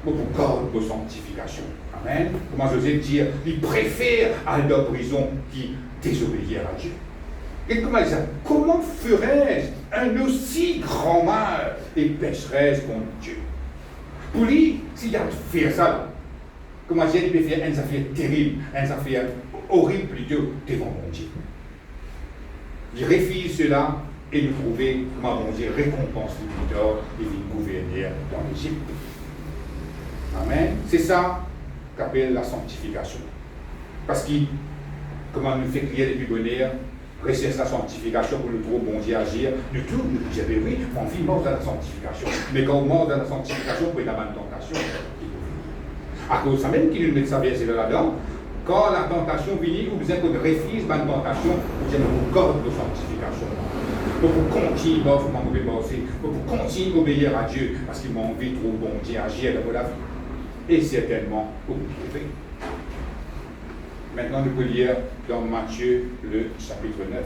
Pour garder nos sanctification. Amen. Comment Joseph dit, il préfère aller dans la prison qui désobéir à Dieu. Et comment il dit, comment ferais-je un aussi grand mal et pécherais-je contre Dieu? Pour lui, s'il y a fait ça, comment dire, il peut faire une affaire terrible, une affaire horrible plutôt devant mon Dieu. Il refuse cela et nous trouver comment bon Dieu récompense le plus tard et vient gouverner dans l'Égypte. Amen. C'est ça qu'appelle la sanctification. Parce que, comment nous fait crier depuis bonheur, recherche la sanctification pour nous trouver bon Dieu agir, nous tout, nous disons, oui, on vit mort dans la sanctification. Mais quand on mort dans la sanctification, on peut y avoir une tentation. À cause de ça même qu'il nous met sa verset là-dedans, quand la tentation vient, ou bien qu'on refuse la tentation, ou bien qu'on garde la sanctification. Pour continuer pour continuer à obéir à Dieu, parce qu'il m'a envie de trouver bon Dieu agir dans la vie. Et certainement, pour vous trouver. Maintenant, nous pouvons lire dans Matthieu, le chapitre 9.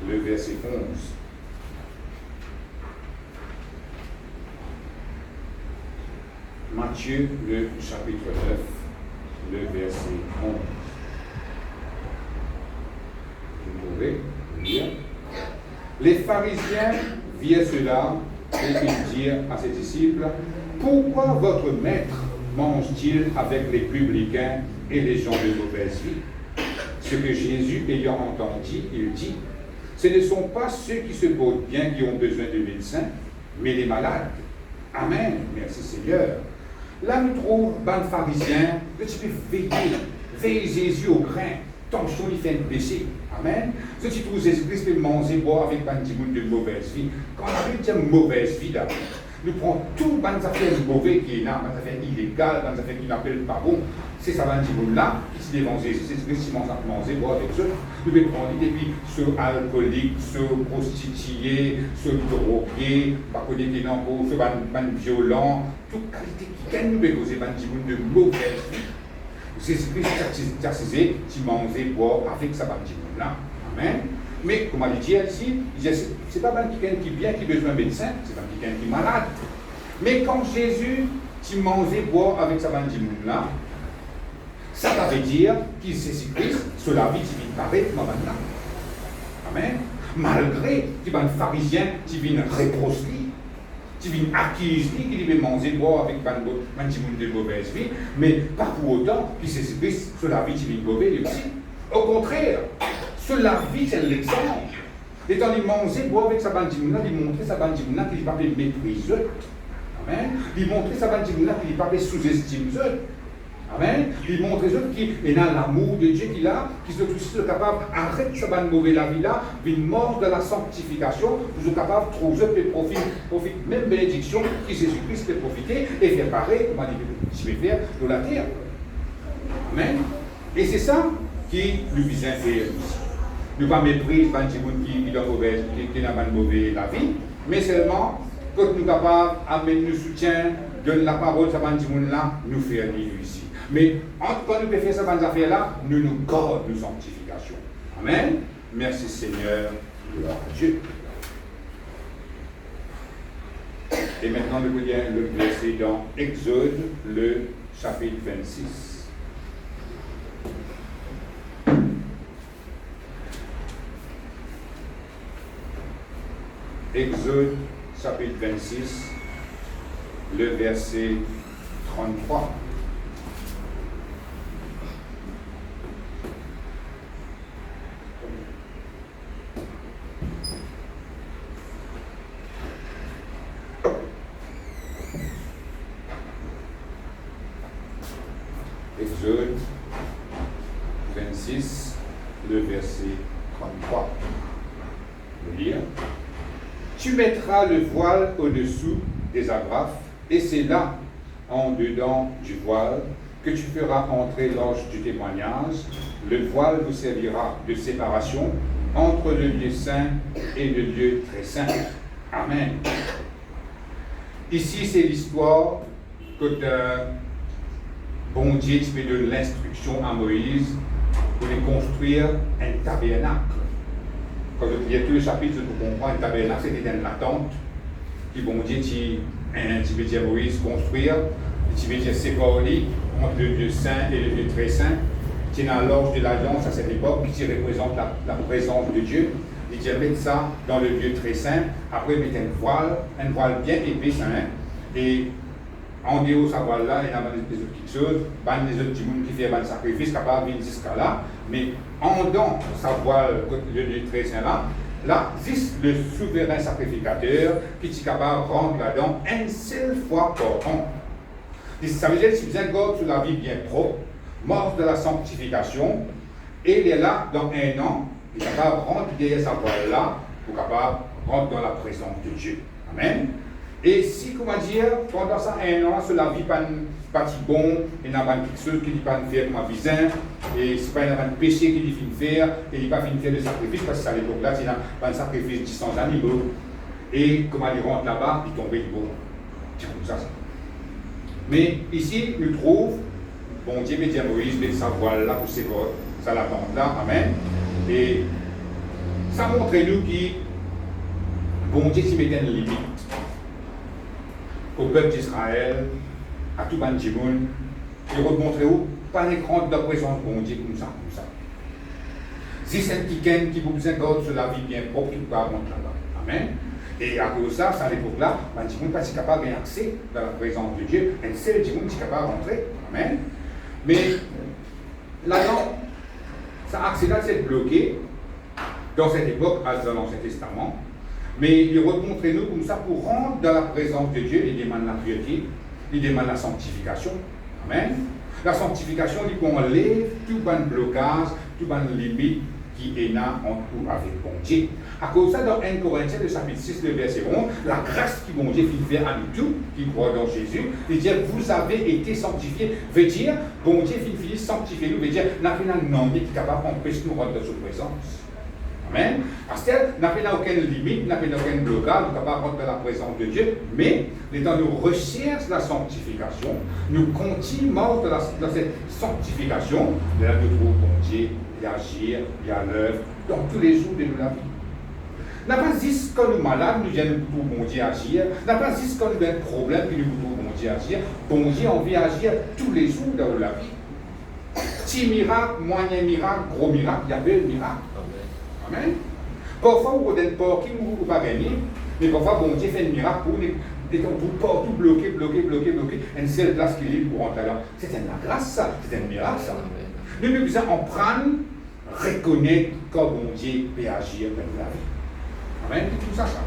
Le verset 11. Matthieu, le chapitre 9, le verset 11. Vous pouvez lire. Les pharisiens virent cela et ils dirent à ses disciples, pourquoi votre maître mange-t-il avec les publicains et les gens de mauvaise vie? Ce que Jésus ayant entendu, il dit, ce ne sont pas ceux qui se portent bien qui ont besoin de médecins, mais les malades. Amen. Merci Seigneur. Là, nous trouvons ban pharisiens, que tu peux veiller Jésus au grain. Tension, il fait baisser. Amen. Ce qui trouve Jésus-Christ peut manger, boire avec ban de mauvaise vie. Quand la Bible dit mauvaise vie, là, nous prenons tout ban affaires mauvais qui est là, ban affaires illégales, ban affaires qui n'appellent pas bon. C'est ça ban là, qui se devant Jésus, c'est Jésus-Christ qui mange à manger, boire avec eux. Nous pouvons prendre et puis ce alcoolique, ce prostitué, ce drogué, pas connaître qui n'en pour ce ban violent, toute qualité qui nous peut causer ban de mauvaise vie. Jésus-Christ t'assisé, tu manges, boire avec sa ban là. Amen. Mais, comme elle dit ici, c'est pas quelqu'un qui vient, qui a besoin d'un médecin, c'est pas quelqu'un qui est malade. Mais quand Jésus, tu mangeais, boire avec sa bandimoun là, ça veut dire qu'il c'est Christ, sur la vie, tu viens paraître maintenant. Amen. Malgré que tu es un pharisien, tu viens reprocher, tu viens accuser qu'il devait manger, boire avec bandimoun de mauvaise vie, mais pas pour autant que c'est Christ, sur la vie, tu viens mauvais aussi. Au contraire, sur la vie, c'est l'exemple. Étant il mangeait, boire avec sa bandimouna, il montrait sa bandimouna qu'il n'est pas mépriseux. Amen. Il montrait sa bandimouna qu'il n'est pas sous-estimeux. Amen. Il montrait qu'il est dans l'amour de Dieu qu'il a, qu'il est aussi capable d'arrêter sa bande mauvaise la vie là, une mort de la sanctification, vous êtes capable de trouver des profits, même bénédiction qui Jésus-Christ peut profiter et faire pareil, comme je vais faire dans la terre. Amen. Et c'est ça qui lui vient faire ici. Nous ne pas mépriser les gens qui n'ont pas mauvaise la vie, mais seulement quand nous sommes capables d'amener nous soutien, donner la parole à ces gens-là, nous faire ici. Mais quand nous pouvons faire ces affaires-là, nous gardons nos sanctifications. Amen. Merci Seigneur, gloire à Dieu. Et maintenant, nous voulons le verset dans Exode, le chapitre 26. Exode, chapitre 26, le verset 33. Exode 26, le verset 33. Je vais lire. Tu mettras le voile au-dessous des agrafes, et c'est là, en dedans du voile, que tu feras entrer l'ange du témoignage. Le voile vous servira de séparation entre le lieu saint et le lieu très saint. Amen. Ici, c'est l'histoire que bon Dieu fait de l'instruction à Moïse pour construire un tabernacle. Quand vous lisez tout le chapitre, vous comprenez, un tabernacle, c'était dans la tente. Puis bon Dieu, tu veux dire Moïse construire, tu veux dire séparer entre le Dieu saint et le Dieu très saint. C'est dans l'orge de l'alliance à cette époque qui représente la présence de Dieu. Il dit mettre ça dans le lieu très saint. Après, mettre un voile bien épais, hein, et en dehors de ce voile-là, il y a des autres petites choses, des autres gens qui font un sacrifice, capable de venir jusqu'à là. Mais en dedans, sa voile, le lieu très saint là, juste le souverain sacrificateur qui est capable de rentrer là-dedans une seule fois par an. Ça veut dire que si vous êtes sur la vie bien propre, mort de la sanctification, et il est là dans un an, il est capable de rentrer derrière sa voile-là, pour capable de rentrer dans la présence de Dieu. Amen. Et si, comment dire, pendant ça, un an, sur la vie pas bon, il n'y a pas quelque chose qui ne pas faire comme un visin, et ce n'est pas un péché qu'il dit faire, et il n'y a pas fini de faire de sacrifice, parce que à l'époque-là, il n'y a pas de sacrifice de 100 animaux. Et comment il rentre là-bas, il tombe bon. C'est comme ça. Mais ici, nous trouvons, bon Dieu, mais Dieu Moïse, met sa voile là pour ses corps, ça la bande là, amen. Et ça montre nous qui, bon Dieu, s'y mettait une limite au peuple d'Israël, à tout le monde, et remontrer où, pas l'écran de la présence de bon Dieu comme ça. Si c'est un petit qui vous accorde sur la vie bien propre, qui peut rentrer là-bas. Amen. Et à cause de ça, à l'époque-là, ben, du monde pas si capable d'accès dans la présence de Dieu, un seul du monde qui est capable de rentrer. Amen. Mais là-dedans, ça accès-là, c'est bloqué dans cette époque, dans l'Ancien Testament. Mais il rencontre-nous comme ça pour rentrer dans la présence de Dieu, il demande la piété, il demande la sanctification. Amen. La sanctification, il dit qu'on enlève tout bon blocage, tout bon limite qui est là en tout avec bon Dieu. À cause de ça, dans 1 Corinthiens, le chapitre 6, le verset 11, la grâce qui bon Dieu fait faire à nous tous, qui croient dans Jésus, veut dire vous avez été sanctifiés, veut dire bon Dieu finit sanctifier nous, veut dire n'a pas un nom qui est capable d'empêcher nous rentrer dans sa présence. Amen. Parce que n'a pas aucune limite, n'a pas aucun blocage, nous ne pouvons pas rentrer dans la présence de Dieu, mais étant nous recherchons la sanctification, nous continuons dans cette sanctification, de là nous trouvons bon Dieu, il agir, il a l'œuvre, dans tous les jours de la vie. N'a pas dit quand nous sommes malades, nous viens nous trouver bon Dieu agir, n'a pas dit quand nous avons un problème, que nous trouvons bon Dieu agir, bon Dieu on vient agir tous les jours dans la vie. Petit miracle, moyen miracle, gros miracle, il y avait un miracle. Amen. Parfois, vous avez un port qui ne vous pas gagner, mais parfois, bon Dieu fait un miracle pour nous, tout bloqué. Une seule place qui est libre pour rentrer là. C'est une grâce, ça. C'est un miracle, ça. Nous devons en prendre, reconnaître quand bon Dieu peut agir dans la vie. Amen. C'est tout ça, ça.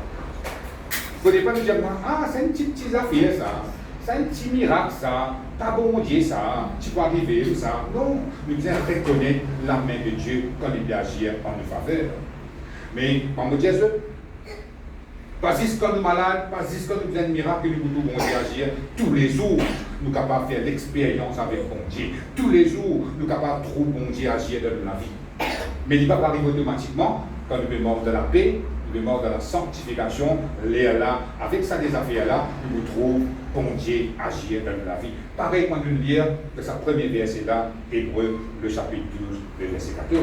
Vous ne pouvez pas nous dire, ah, c'est une petite affaire, ça. C'est un petit miracle, ça. Pas bon Dieu, ça. Tu peux arriver, ça. Non. Nous devons reconnaître la main de Dieu quand il peut agir en notre faveur. Mais, comme vous dites, pas juste quand nous sommes malades, pas juste quand nous avons un miracle que nous pouvons bon Dieu agir. Tous les jours, nous sommes capables de faire l'expérience avec bon Dieu. Tous les jours, nous sommes capables de trouver bon Dieu agir dans la vie. Mais il ne va pas arriver automatiquement quand nous sommes morts de la paix. De mort de la sanctification, là, avec ça des affaires-là, nous trouvons bon Dieu agir dans la vie. Pareil quand nous lisons de sa première verset-là, Hébreux, le chapitre 12, le verset 14.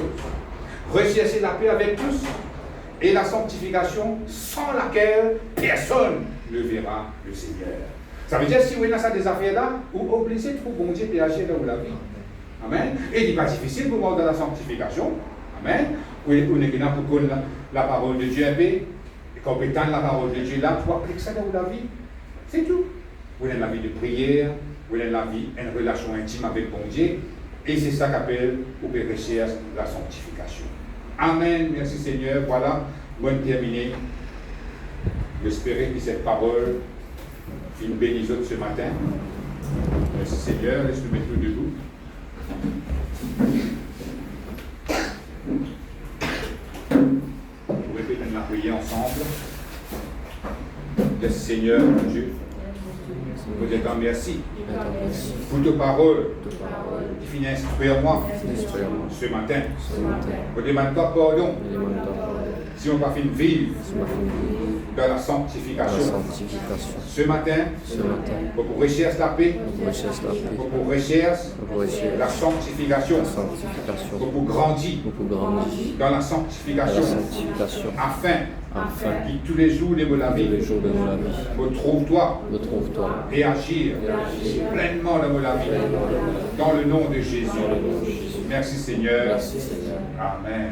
Recherchez la paix avec tous et la sanctification sans laquelle personne ne verra le Seigneur. Ça veut dire si vous avez ça des affaires-là, vous êtes obligé de trouver bon Dieu et agir dans la vie. Amen. Et il n'est pas difficile pour mort de la sanctification. Amen. Vous êtes là pour connaître la parole de Dieu un peu, et quand vous entendez la parole de Dieu là, vous appliquez ça dans la vie. C'est tout. Vous avez la vie de prière, vous avez la vie, une relation intime avec bon Dieu, et c'est ça qu'appelle ou que recherche la sanctification. Amen. Merci Seigneur. Voilà, bonne terminée. J'espère que cette parole une bénisse ce matin. Merci Seigneur. Laisse-nous mettre tout debout. Vous répétez la prière ensemble. Merci Seigneur, mon Dieu. Vous êtes en merci pour tes paroles qui finissent instruire moi ce matin. Vous ne demandez pas pardon si on n'a pas fait vivre dans la sanctification. Ce matin, pour rechercher la paix, pour rechercher la sanctification, pour grandir dans la sanctification, afin que tous les jours de la vie, retrouve-toi et agir pleinement dans la vie, dans le nom de Jésus. Merci Seigneur. Amen.